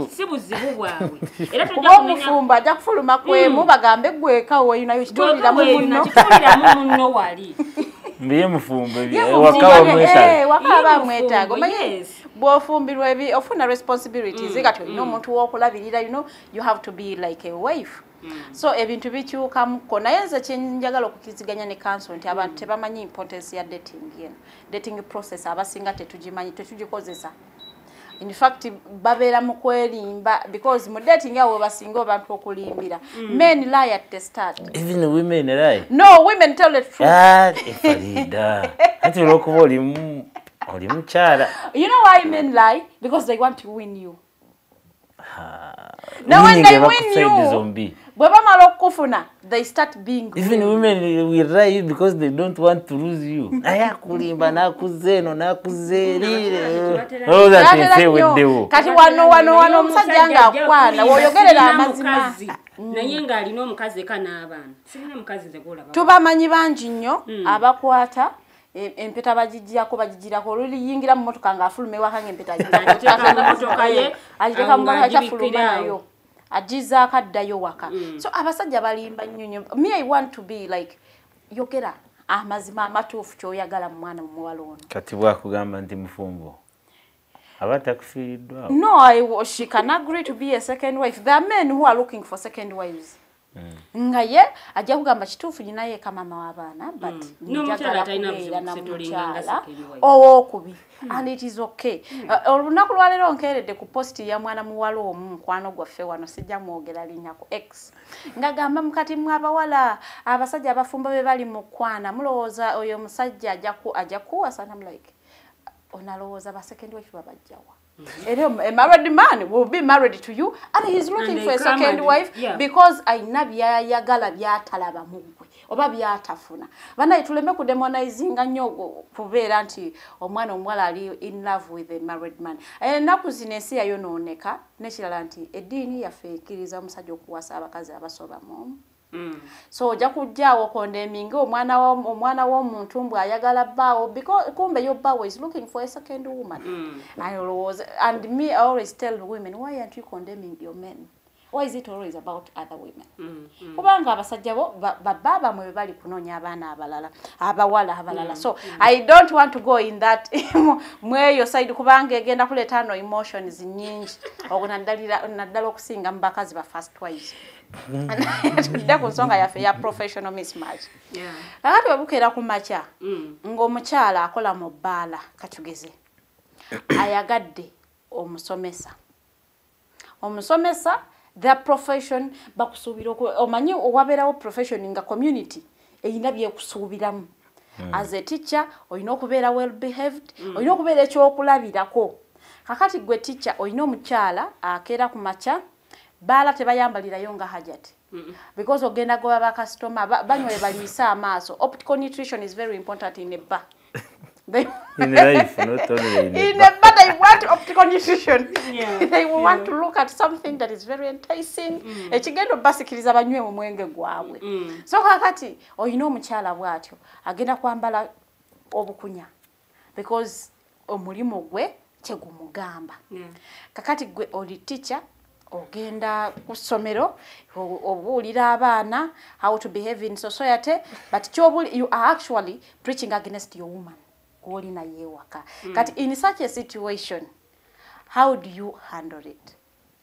si buzibu bwabwe era tojja kumufumbo ajja kufuluma kwemu bagambe gweka weyinayo kituliramu munno wali mbiye mufumbo wakawa mwetaaga wakaba mwetaaga omanyi bw'ofumbirwa ofuna responsibilities kati olina omuntu w'okulabirira you have to be like a wife so ebintu bikyukamuko naye nze kyenjagala okukiziganya ne council nti abantu tebamanyi importance ya dating process abasinga tetugimanyi tetugikozesa in fact babeera mu kwerimba because mu dating awo basinga abantu okulimbira men lie at the start even women lie no women tell the truth Farida ati lokuba oli mukyala you know why men lie because they want to win you now when they win you bwe bamala okufuna they start being even women will lie because they don't want to lose you ayakulimba nakuzeno nakuzelire kati wano omusajja nga akwana woyogerera amazima naye ng'alina omukazi eka n'abaana sirina mukazi zegolaba tubamanyi bangi nnyo abakwata empeta bagijirako oluliyingira mu motoka ng'afuluma ewaka ng'empeta agiteka mu motoka kyafuluma nayo agizaako addayo waka so abasajja balimba nnyo me I want to be like yogera amazima amatuufu kyoyagala mu mwana muwala ono kati bwakugamba nti mufumbo abatakufiiriddwawo no she can agree to be a second wife there are men who are looking for second wives nga ye ajja kugamba kituufu nyinaye kamama w'abaana but njagala kubeera na mukyala owookubiri and it is okay olunaku lwaleero nkeeredde ku posti ya mwana muwala omu mukwano gwaffe wano sijja mwogera linnya ku X ngagamba mukati mwabawala abasajja abafumbo be bali mu kwana mulowooza oyo omusajja ajja kuwasa I'm like onalowooza ba second wife babajjawa a married man will be married to you and he's looking for a second wife because aina byayagala byatalaba mugwe oba byatafuna banaye tuleme ku demonizinga nyogo kubeera nti omwana omuwala ali in love with a married man enaku zino ensi yayonooneka nekirala nti eddiini yaffe ekkiriza omusajja okuwasa abakazi abasoba mu so ojja kujjaawo condemning omwana w'omuntu mbwe ayagala bbaawo because kumbe yo bbaawo is looking for a second woman and me I always tell women why aren't you condemning your men why is it always about other women? Kubanga abasajja bo baba mwe bali kunonya abaana abalala abawala abalala. So I don't want to go in that mweyo side kubanga egenda kuleta no emotions nyingi okunadalira okusinga mbakazi ba first wives. Tudde ku nsonga yaffe ya professional mismatch. Kakati webukera ku macha ng'omukyala akola mu bbaala katugeze ayagadde omusomesa their profession bakusuubira omanyi owabeerawo profession nga community eyina byekusuubiramu. As a teacher oyina okubeera well behaved, oyina okubeera ekyokulabirako. Kakati gwe teacher oyina omukyala akeera ku macha bala tebayambalirayo nga hajati. Because ogenda goba ba customer banywe baliisa amaaso. Optical nutrition is very important in a bar. In life, not only in a bar they want optical nutrition. They want to look at something that is very enticing. Ekigendo basikiriza banywe mu mwenge gwabwe. So kakati oyina omukyala bwatyo agenda kwambala obukunya because omulimo gwe kyegumugamba. Kakati gwe oli teacher ogenda ku ssomero obuulira abaana how to behave in society, but you are actually preaching against your woman gwoli naye waka. Kati in such a situation, how do you handle it?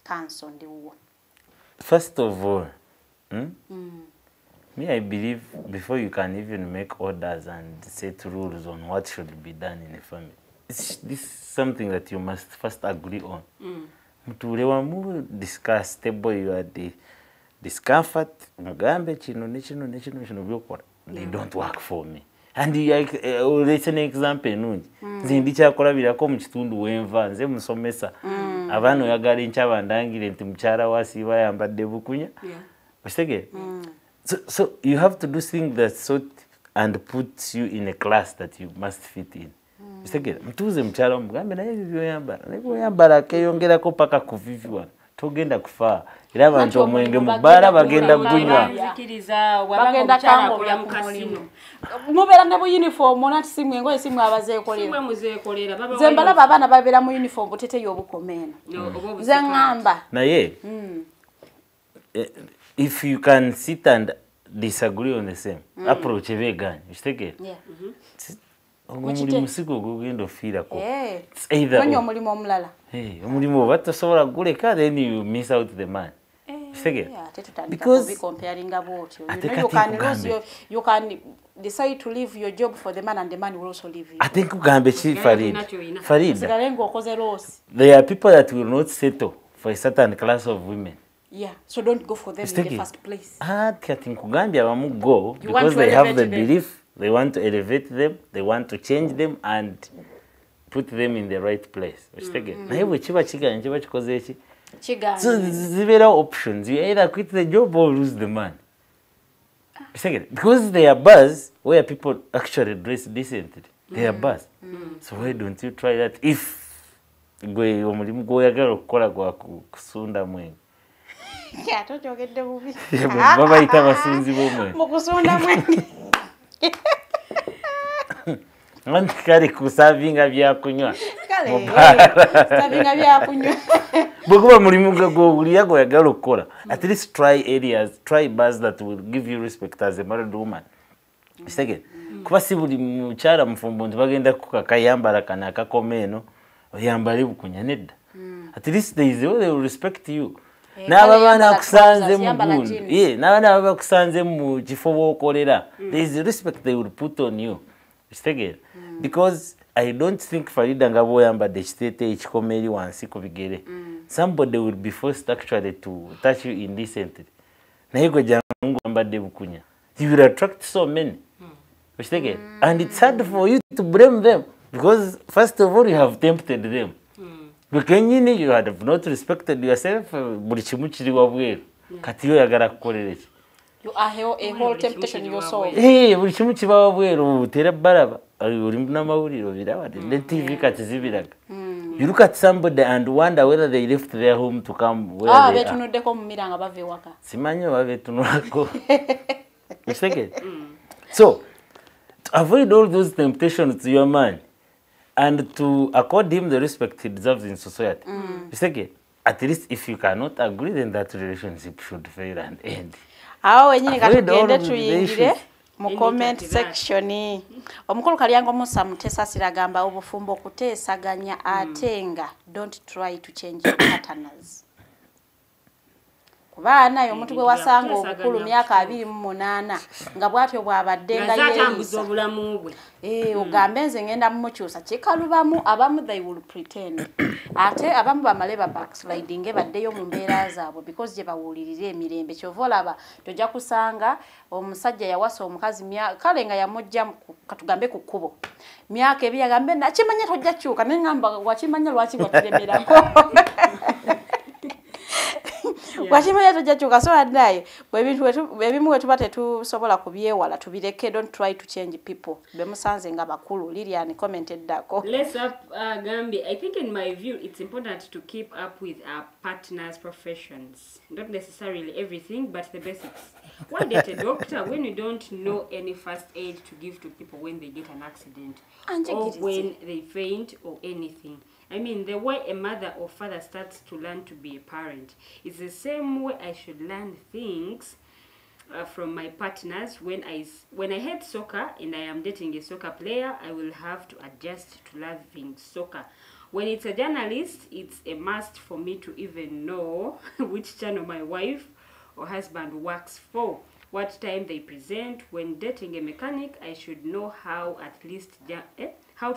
Counsel the woman. First of all, me, I believe before you can even make orders and set rules on what should be done in a family, this is something that you must first agree on. Mutulewamu discuss table you are the discomfort mugambe chino byokora. They don't work for me. And let's an example nungi nzindi kyakolabirako mu kitundu wenva nze musomesa abana oyagala nkyabandangire nti mukyala wasiba yambadde bukunya. So you have to do things that sort and puts you in a class that you must fit in. Mtuze mkyala omugambe naye byo yambala keyongerako paka kuviviwa togenda kufa era abantu omwenge mu bbala bagenda gunywa bagenda kangola mu kasino mubeera ne bu uniform onati simu engoye simu abazeekolera zembala abaana babeera mu uniform butete y'obukomeeno nze ngamba naye if you can sit and disagree on the same approach ebeganya kitegere omulimu sigo gugenda ofiirako either nonyo omulimu omulala omulimu oba tosobola guleka then you miss out the man because comparing about you can decide to leave your job for the man and the man will also leave you. I think ugambe chi Farid sigalengo okoze loss. There are people that will not settle for a certain class of women. Yeah, so don't go for them in the first place. I think ugambe abamu go because they have the belief, they want to elevate them, they want to change them and put them in the right place. Naye bwe kiba kiganye kiba kikoze eki so there are options. You either quit the job or lose the man. Because they are buzz where people actually dress decently. They are buzz. So why don't you try that if gwe omulimu gw'oyagala okukola gwa kusunda mwenge? Tokyogedde bubi. Babayita abasunzi b'omwenge. Mu kusunda mwenge. Kale kusavinga byakunywa. Savinga byakunywa. Bwekuba mulimu gw'owulira gw'oyagala okukola, at least try areas, try bars that will give you respect as a married woman. Second, kuba si buli mukyala mufumbo nti bagenda kukaka yambala kana akakomeeno oyambale bukunya nedda. At least there is a way they will respect you. N'abaana bakusanze mu gundu. N'abaana bakusanze mu kifo bw'okolera. There is a respect they will put on you. Because I don't think Farida nga bw'oyambadde ekiteeteeyi ekikomeeri wansi ku bigere. Somebody will be forced actually to touch you indecently. Naye gwe jangu yambadde bukunya. You will attract so many. And it's hard for you to blame them because first of all you have tempted them. Bekenyini you have not respected yourself buli kimu kiri wabweru. Kati oyagala kukolera ki? You are a whole temptation yourself. Buli kimu kiba wabweru tera balaba. Oli n'amawulire obiraba ne TV kati zibiraga. You look at somebody and wonder whether they left their home to come where they are. Betunuddeko mu miranga bave waka. Simanyi oba betunulako. So, to avoid all those temptations to your man and to accord him the respect he deserves in society. at least if you cannot agree, then that relationship should fail and end. Awo wenyini Avoid all katugende of the tuyingire issues. mu comment section. Omukulu Kalyango Musa Mutesa siragamba obufumbo kuteesaganya atenga don't try to change your partners. Baana yo omuntu gwe wasanga obukulu myaka 28 nga bwatyo bwabadde nga yeeyisa obulamu bwe ogambe nze ngenda mumukyusa kikalubamu abamu they will pretend ate abamu bamale ba backsliding baddeyo mu mbeera zaabwe because gye bawulirira emirembe kyova olaba tojja kusanga omusajja yawasa omukazi kale nga yamujja katugambe ku kkubo myaka ebiri agambe nakimanya tojja kyuka naye ngamba wakimanya lwaki watulemerako Wachimanya tojachuka so adai bwebimu wetu bate tusobola kubyewala tubireke don't try to change people bemusanze nga bakulu Lilian commented dako let's up Gambi. I think in my view it's important to keep up with our partners' professions, not necessarily everything but the basics. Why date a doctor when you don't know any first aid to give to people when they get an accident or when they faint or anything? I mean, the way a mother or father starts to learn to be a parent is the same way I should learn things from my partners. When I hate soccer and I am dating a soccer player, I will have to adjust to loving soccer. When it's a journalist, it's a must for me to even know which channel my wife or husband works for, what time they present. When dating a mechanic, I should know how to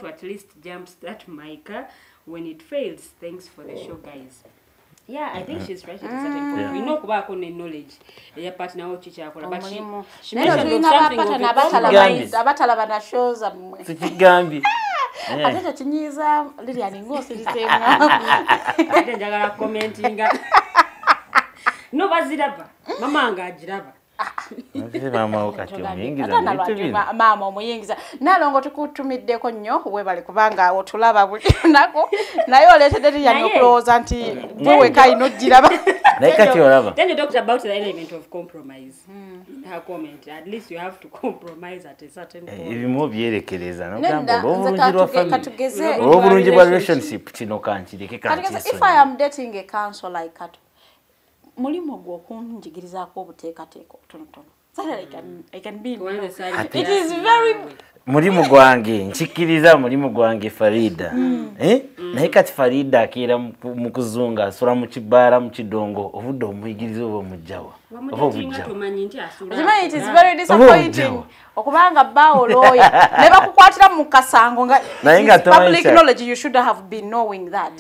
at least jumpstart my car when it fails. Thanks for the show, guys. Yeah, I think she's right at a certain point. We know kuba kone knowledge. Ya partner wo chichakola but she mentioned something abatalaba na shows amwe. Sikigambi. Atete kinyiza Lilian ngosi lisemu. Ate njagala commentinga. No baziraba. Mama anga ajiraba. Mama okati omuyingiza mama omuyingiza nalongo tukutumiddeko nnyo webale kubanga otulaba buli nako naye oleetedde Lilian okulowooza nti bwe kayino giraba naye kati olaba. Then you talked about the element of compromise. Her comment, at least you have to compromise at a certain point. Ebimu byerekereza n'ogamba obulungi bwa relationship kino kankireke kankiso. If I am dating a counsel like that, mulimo gwo kunjigirizaako obuteekateeka obutonotono. I can be it is very mulimu gwange nchikiriza mulimu gwange Farida. Naye kati Farida akira mu kuzunga asula mu kibara mu kidongo obudde omuyigiriza obo mujjawa. It is very disappointing. Okubanga bawo lawyer ne bakukwatira mu kasango nga public knowledge you should have been knowing that.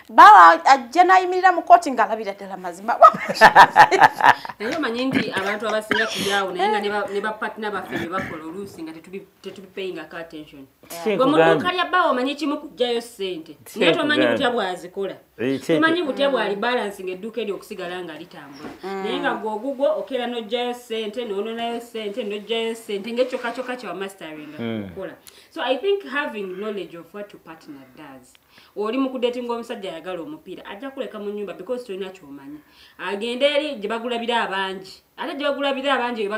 Bawa ajena imirira mu court ngalabira ddala mazima. Nayo manyingi abantu abasinga kujawo naye nga ne ba partner baffe bakola oluusi nga tetubi paying attention. Gwe muntu kalya bawo manyi kimu kujjayo ssente. Naye tomanyi butya bwazikola. Tomanyi butya bwali balancing edduuka eryo okusigala nga litambula. Naye nga gwogugwo okera n'ojjayo ssente n'ononayo ssente n'ojjayo ssente ng'ekyoka kya mastering okukola. So I think having knowledge of what your partner does. Oli mu kudatinga omusajja ayagala omupiira ajja kuleka mu nyumba because tolina kyomanyi. Agenda eri gye bagulabira abangi. Ate gye bagulabira abangi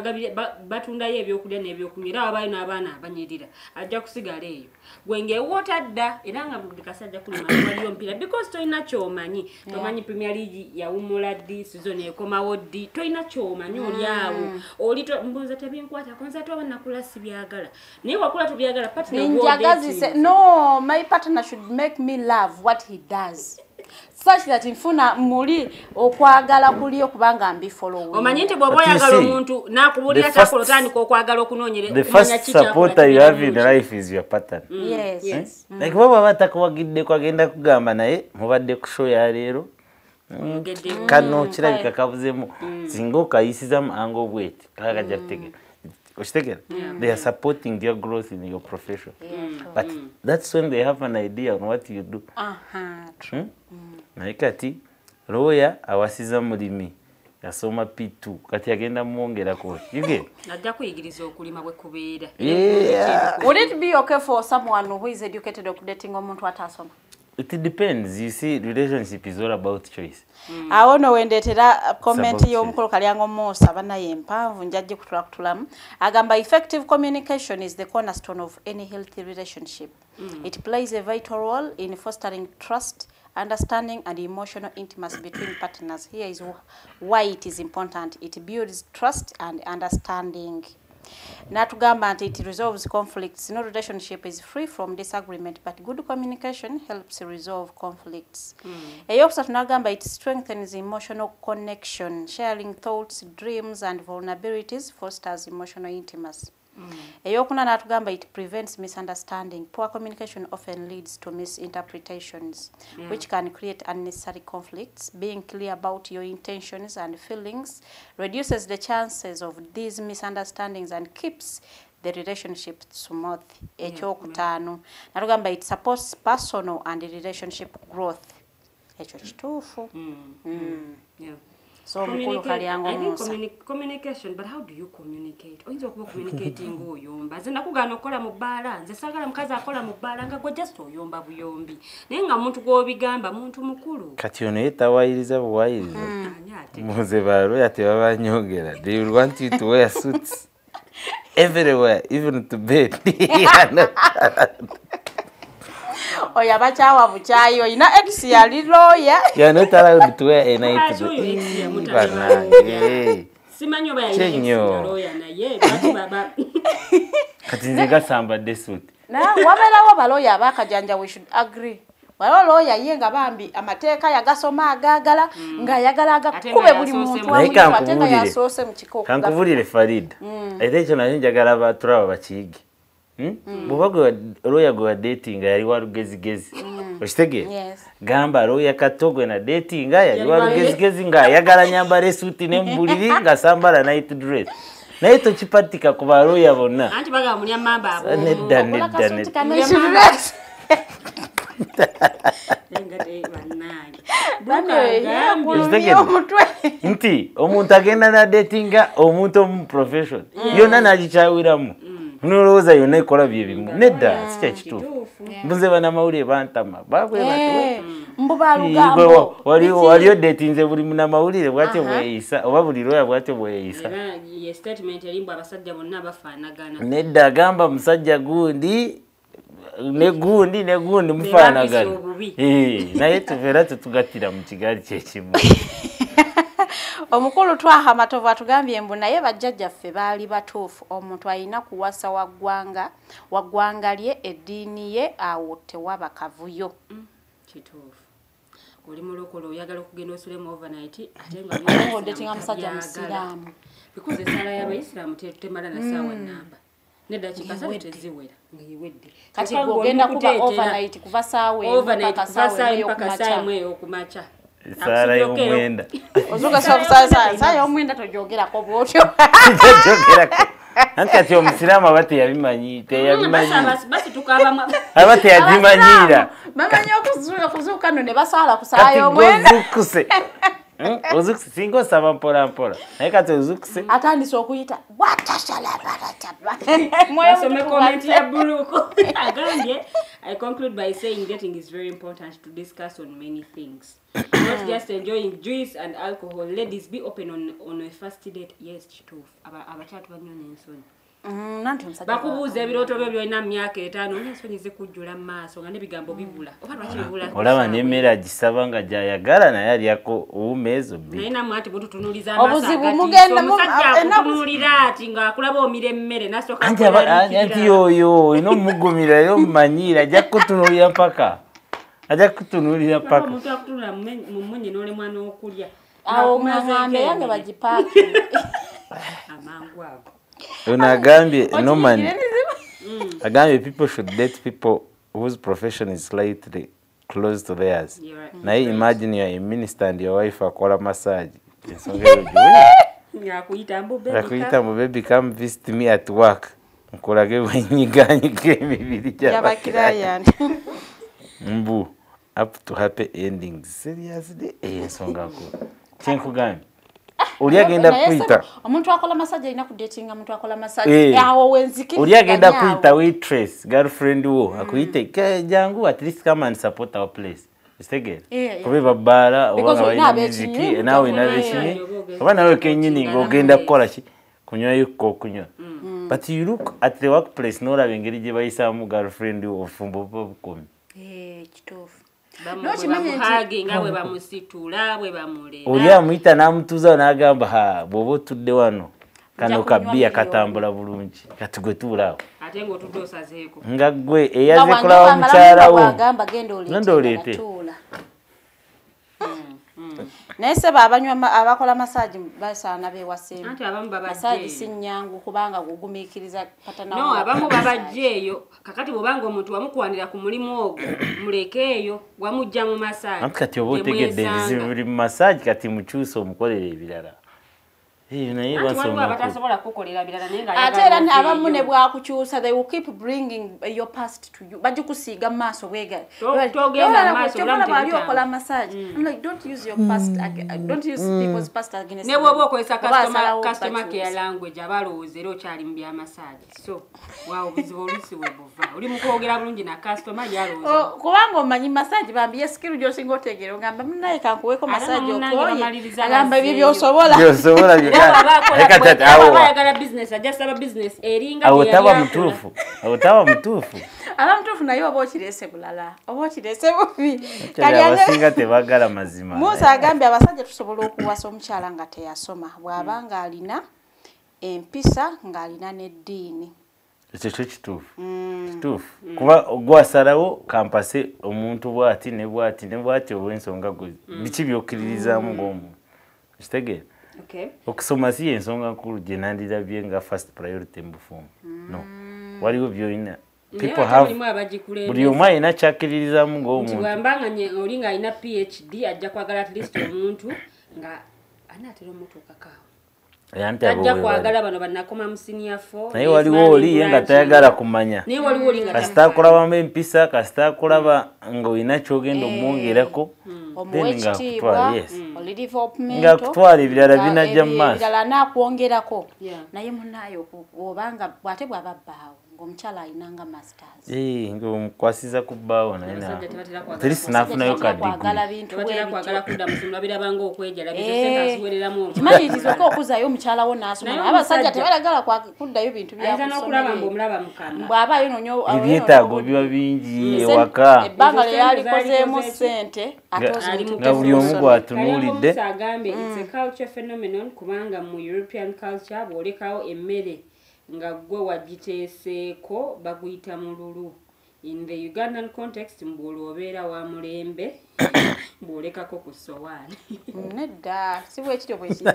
batundayo ebyokulya n'ebyokunywa era abayo n'abaana abanyirira. Ajja kusigala eyo. Gwenge wotadda era nga buli kasajja kulima waliyo omupiira because tolina kyomanyi. Tomanyi Premier League yawumula ddi season ekomawo ddi. Tolina kyomanyi oli awo. Oli mbonza tebinkwata konza toba nakula sibyagala. Naye wakula tubyagala partner Njagazi no, my partner should make me love what he does. Such that infuna muli okwagala kuliyo kubanga mbi following. Omanyi nti bw'oba oyagala omuntu nakubulira takola tandika okwagala okunoonyera. The first supporter you have in life is your partner. Yes. Like baba batakuwagidde kwagenda kugamba naye mubadde ku show ya leero. Kano kirabika kabuzemu. Singa okayisiza mu angle bweti kagajja kutegeka. They are supporting your growth in your profession. But that's when they have an idea on what you do. Naye kati lawyer awasiza mulimi yasoma P2 kati agenda mwongerako. Najja kuyigiriza okulima bwe kubeera. Would it be okay for someone who is educated or dating omuntu atasoma? It depends. You see, relationship is all about choice. Awo no wendetera comment y'omukolo Kalyango Musa banaye empanvu njajje kutulamu agamba effective communication is the cornerstone of any healthy relationship. It plays a vital role in fostering trust, understanding and emotional intimacy between partners. Here is why it is important. It builds trust and understanding. Natugamba nti it resolves conflicts. No relationship is free from disagreement, but good communication helps resolve conflicts. Eyokusatu nagamba it strengthens emotional connection. Sharing thoughts, dreams, and vulnerabilities fosters emotional intimacy. Eyokuna natugamba it prevents misunderstanding. Poor communication often leads to misinterpretations, which can create unnecessary conflicts. Being clear about your intentions and feelings reduces the chances of these misunderstandings and keeps the relationship smooth. Ekyokutaano natugamba it supports personal and relationship growth. Ekyo kituufu. So communication, but how do you communicate? Oyinza okuba communicating oyomba. Nze nakugana okola mu bbaala, nze sagala mukazi akola mu bbaala nga gwe just oyomba buyombi. Naye nga muntu gw'obigamba muntu mukulu. Kati ono yetawayiriza buwayiriza. Muze balo yatebabanyogera. They will want you to wear suits everywhere, even to bed. Oya bachawa buchayi oyina ex yali lawyer. You are not allowed to wear a night to simanyo bayina lawyer na ye baba. Kati nze gasamba desuit. Na wabelawo baloya abakajanja we should agree. Walo lawyer yenga bambi amateeka yagasoma agagala nga yagala agakube buli muntu atenga yasose mu kikoko. Kankuvulire Farid. Ate ekyo nayo njagala baturaba bakiyige. Bubago lawyer go dating yali warugezigezi. Okitegeera? Gamba lawyer katogwe na dating yali warugezigezi nga yagala nyambale suit n'embuliri nga sambala night dress. Naye tokipatika ku ba lawyer bonna. Anti baga mulya mamba abo. Nedda. Nti omuntu agenda na datinga omuntu omu profession yonna nagikyawiramu nolowooza yonna ekola bye bimu nedda si kyekituufu mbuze banamawulire bantama waliyo datinze buli munamawulire bwatyo bweyisa oba buli lawyer bwatyo bweyisa nedda agamba musajja gundi negundi mufaanagana naye tubeera tetugattira mu kigaali kyekimu. Omukulu Twaha Matovu atugambye mbu naye bajjajjaffe baali batuufu omuntu alina kuwasa waggwanga lye eddiini ye awo tewaba kavuyo. Kituufu. Oli mulokole oyagala okugenda osulemu overnight ate nga datinga musajja musiraamu. Because esala y'Abayisiraamu temala na ssaawa nnamba. Nedda kikasa teziwera ngiwedde. Kati ogenda kuba overnight kuva saawa mpaka saawa okumacha. Sala y'omwenda. Ozuka saa y'omwenda tojogerako bwotyo. Tojogerako. Ankati omusiraamu aba teyabimanyi. Basi tukabamu. Aba teyagimanyira. Bamanyi okuzuuka no ne basaala ku saa y'omwenda. Ozukuse singa osaba mpola mpola naye kati ozukuse atandise okuyita watashalabaratabba. Wasome comment ya Buluko agambye I conclude by saying dating is very important to discuss on many things. Not just enjoying juice and alcohol. Ladies, be open on a first date. Yes, kituufu abachatu banyone ensoni. Bakubuuza ebirooto byo byolina mu myaka 5 n'ensonyi zikujjula mu maaso nga n'ebigambo bibula. Olaba n'emmere agisaba nga gy'ayagala naye alyako obumeezo bbiri. Naye namwe ati bututunuuliza amaaso agati omusajja akutunuulira ati ng'akulaba omira emmere n'asooka anti oyo olina omugumira era omumanyiira ajja kukutunuulira mpaka. Omuntu akutunula mu mmunye n'olemwa n'okulya. Awo omwambe yange bagipaaki. Amangu ago. Agambye Norman agambye people should date people whose profession is slightly close to theirs. Naye imagine you're a minister and your wife akola massage. Yakuyita mbu baby come visit me at work. Nkolage wenyiganyika emibiri gy'abakirayani. Mbu up to happy endings. Seriously ensonga ko. Kyenkugambye. Oli agenda kwita omuntu akola massage alina ku dating omuntu akola massage awo wenzikiriza. Oli agenda kwita waitress girlfriend wo akuyite jangu at least come and support our place. Istegere kuba babala oba bayinziki nawe inabeshini oba nawe kenyini ngogenda kukola ki kunywa yuko kunywa. But you look at the workplace no labengeri je bayisamu girlfriend wo fumbo bukomi. Kituufu. bamuhage nga bwe bamusitula bwe bamulera oli amuyita n'amutuuza n'agamba ha bw'oba otudde wano kano kabbiya katambula bulungi kati gwe tuulaawo ate ng'otudde osazeeko nga ggwe eyaze kulaba mukyala wo genda oleete naye seba abakola massage basaana beewaseemu anti abamu massage si nnyangu kubanga gugumiikiriza no abamu babajja eyo kakati bw'obanga omuntu wamukwanira ku mulimu ogwo muleke eyo wamujja mu massage anti kati oba otegedde ebizibu biri mu massage kati mukyusa omukolera ebirala naye batasobola kukolera birala naye ate era abamu ne bwakukyusa they will keep bringing your past to you bagikusiiga mu maaso bwegale okola massage I'm like don't use your past don't use people's past against ne bwoba okozesa customer care language abalowooza era okyali mu bya massage so waawo obuzibu oluusi bwe buva oli mu kwogera bulungi na customer yalowooza kubanga omanyi massage bambiye skill gy'osinga otegeera ogamba munaye kankuweeko massage okoye agamba ebyo by'osobola awotaba mutuufu abamutuufu naye oba okirese bulala oba okirese bubi abasinga tebagala mazima Musa agambye abasajja tusobola okuwasa omukyala nga teyasoma bw'aba nga alina empisa ng'alina n'eddiini ekyo kyo kituufu kuba gwasalawo kampase omuntu bw'ati ne bw'ati ne bw'ati olw'ensonga gwe biki by'okkiririzaamu ng'omuntu kitegeera okusoma si ensonga nkulu gye nandirabye nga first priority mu bufumbo no waliwo byolina buli omu alina kyakkiririzaamu ng'omuntu wambanga oli ng'alina PhD ajja kwagala at least omuntu nga anaatera omutuukakaawo ajja kwagala bano bannakoma mu senior 4 naye waliwo oli ye nga tayagala kumanya kasita akulaba empisa kasita akulaba ng'olina kyogenda omwongerako nga kutwala ebirala binajja mu maaso ebirala naakwongerako naye munayo obanga bw'ate bw'aba bbaawo ng'omukyala alinanga masters ng'omukwasiza ku bbaawo naye teri sinaafunayo kadikimanyirizoka okuzayo omukyala wo n'asoma naye abasajja tebalagala kuddayo bintu bw'abaayo ebyetaago biba bingi ewaka ebbanga lye yalikozeemu ssente nga buli omu gwatunuulidde agambe it's a culture phenomenon kubanga mu European culture bw'olekawo emmere nga gwe wagiteeseeko baguyita mululu in the Ugandan context mbw'olwobeera wa mulembe bw'olekako ku sowaani nedda si bwekityo bwekiri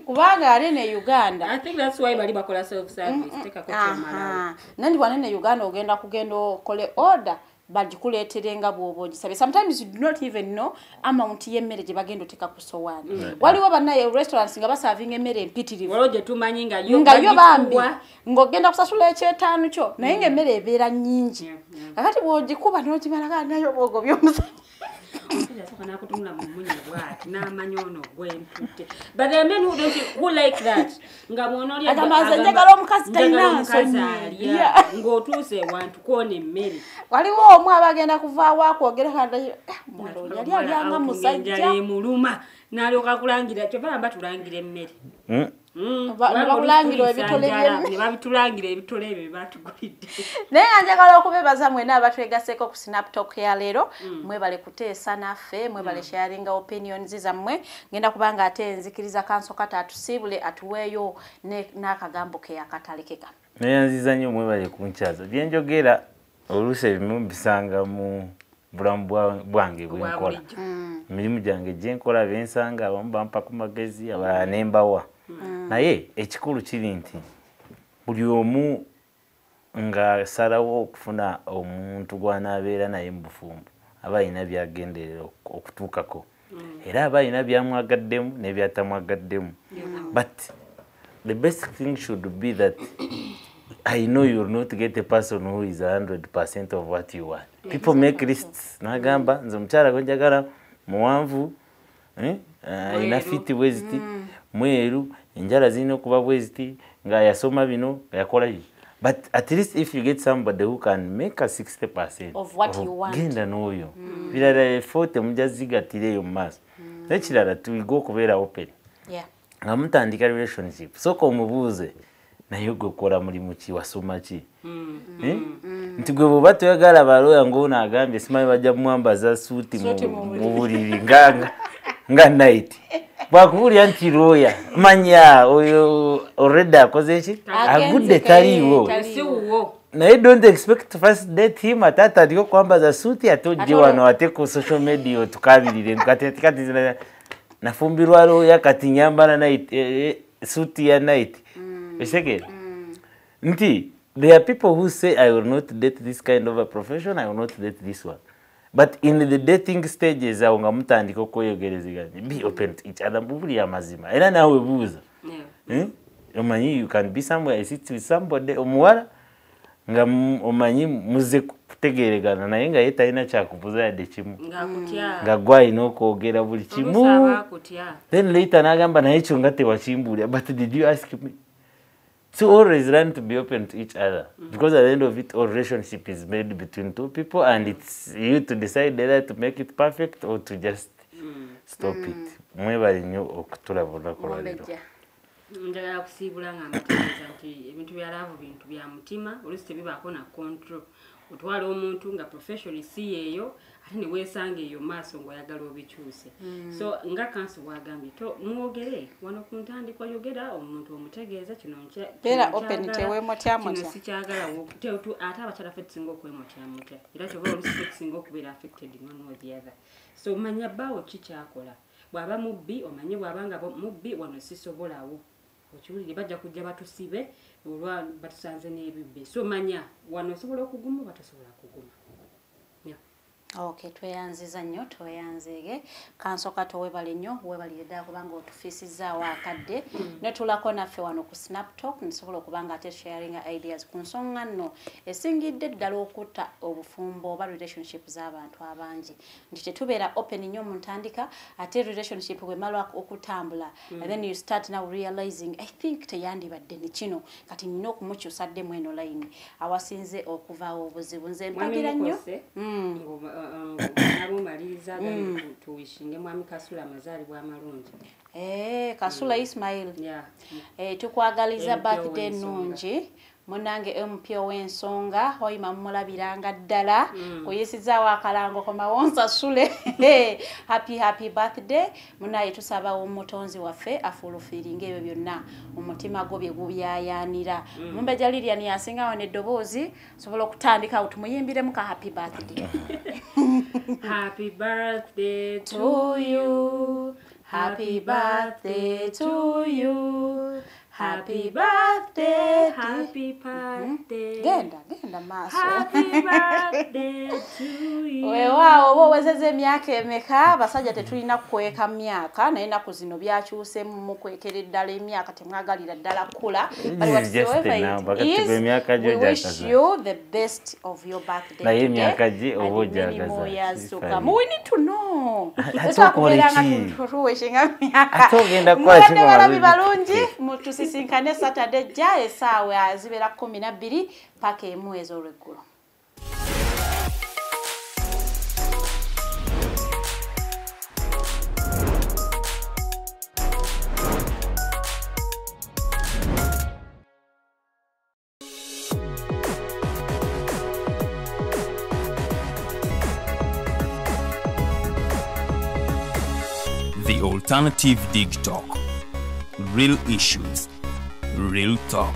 kubanga ate ne Uganda I think that's why bali bakola self service tekako kyomalawo nandi bwane ne Uganda ogenda kugenda okole order bagikuleeterenga bw'oba ogisabye sometimes you do not even know amount y'emmere gye bagenda oteka ku sowaani waliwo bannaye restaurants nga basavinga emmere empitirivu waliwo gye tumanyi nga yo bambi ng'ogenda kusasula ekyetaano kyo naye ng'emmere ebeera nnyingi kakati bw'ogikuba n'ogimalaka nayo bwogo by'omusajja nakutunula mu munye bwati n'amanya ono gwempute but there are men who like that nga mwonoolya njagala omukazi talina nsonyi ng'otuuse wantu kwona emmere waliwo omu abagenda kuvaawo akwogera kandayo yali alyanga musajja emuluma n'alyoka kulangira kyova bamba tulangira emmere bakulangira nebabitulangira ebitole ebyo byebatugulidde naye nga njagala okubebaza mwena abatwegaseeko ku snaptok ya leero mwebale kuteesa naffe mwebale sharinga opinions zammwe ngenda kubanga ate nzikiriza kanso kata atusiibule atuweeyo n'akagambo ke akatalekeka neyanziza nnyo mwebale kunkyaza byenjogera oluusi ebimu bisanga mu bulamu bwange bwenkola emirimu gyange gyenkola bensanga abamu bampa ku magezi abalala nembawa naye ekikulu kiri nti buli omu ng'asalawo okufuna omuntu gw'anaabeera naye mu bufumbo aba alina byagenderera okutuukako era aba alina byamwagaddemu n'ebyatamwagaddemu but the best thing should be that I know you will not get a person who is 100% of what you want. People make lists. Nagamba nze omukyala gwe njagala muwanvu ina fiti bweziti mweru enjala zirina okuba bweziti nga yasoma bino nga yakola bino. But at least if you get somebody who can make a 60% of what you want, genda n'oyo birala 40 mujja zigattireyo mu maaso n'ekirala tuyiga okubeera open nga mutandika relationship soka omubuuze naye gwe kola mulimu ki wasoma ki nti gwe bwoba toyagala balooya ng'ono agambye simanyi bajja mwambaza suuti mu buliri nga night bwakubulya nti looya manya oyo already akoze eki agudde taliiwo naye don't expect first date him atatandika okwambaza suuti ate ojje wano ate ku social media otukabirire kati nafumbirwa looya kati nyambala night suuti ya night esegera nti there are people who say I will not date this kind of a profession, I will not date this one. But in the dating stages, awo nga mutandika okweyogerezeganya, be open to each other, mubuli amazima. Era nawe buuza. Omanyi you can be somewhere, I sit with somebody, omuwala, nga omanyi muze kutegeregana, naye nga ye talina kyakubuuza yadde kimu. Nga gwalina okwogera buli kimu. Then later n'agamba naye ekyo nga tewakimbuulira, but did you ask me? So always learn to be open to each other because at the end of it, all relationship is made between two people and it's you to decide whether to make it perfect or to just stop it. Mwebali nnyo okutulabula kwa lero. Njagala kusiibula nga amategeeza nti ebintu bya laavu bintu bya mutima oluusi tebibaako na control. Otwala omuntu nga professional si yeeyo ate ne weesanga eyo maaso ng'oyagala obikyuse. So nga kansi bwagambye to mwogere wano ku ntandikwa yogera omuntu omutegeeza kino beera open teweemotya kino sikyagala ate abakyala ffe tusinga okwemotya era kyobola oluusi ffe tusinga okubeera affected one or the other. So manya bbaawo ki kyakola bw'aba mubbi omanye bw'abanga mubbi wano sisobolawo okiwulire bajja kujja batusibe olwa batusanze n'ebibbe. So manya wano osobola okuguma oba tosobola kuguma. Okay, tweyanziza nnyo tweyanzege kansoka towebale nnyo webalire ddala kubanga otufiisizaawo akadde netulako naffe wano ku Snaptalk nsobola okubanga ate sharing ideas ku nsonga nno esingidde ddala okutta obufumbo oba relationship z'abantu abangi nti tetubeera open nnyo mu ntandika ate relationship bwemala okutambula and then you start now realizing I think teyandibadde ne kino kati nnina okumukyusaddemu eno line awasinze okuvaawo obuzibu nze mpagira nnyo nabo maliriza gali tuwishinge mwami Kasula amazaalibwa amalungi. Kasula Ismail. Tukwagaliza birthday nungi. Munange MP ow'ensonga hoyima mulabiranga ddala oyesizaawo akalango ko mawonsa sule happy birthday munaye tusaba omutonzi waffe afulufiringa ebyo byonna omutima gwo bye gubyayanira mumbe jalirya ni asingawo n'eddoboozi sobola okutandika utumuyimbire muka happy birthday. Happy birthday to you, happy birthday to you. Happy birthday, happy birthday. Genda maso. Happy birthday to you. Wewa obo wezeze emyaka emeka basajja tetulina kukweka myaka naye naku zino byakyuse mu kwekera ddala emyaka temwagalira ddala kula. Wish you the best of your birthday. Naye emyaka gye oba ojagaza. We need to know. Atogenda kwa kintu sinkane Saturday ja esaawa azibera 12 paka emu ez'olweggulo. The Alternative Dig Talk. Real issues, real talk.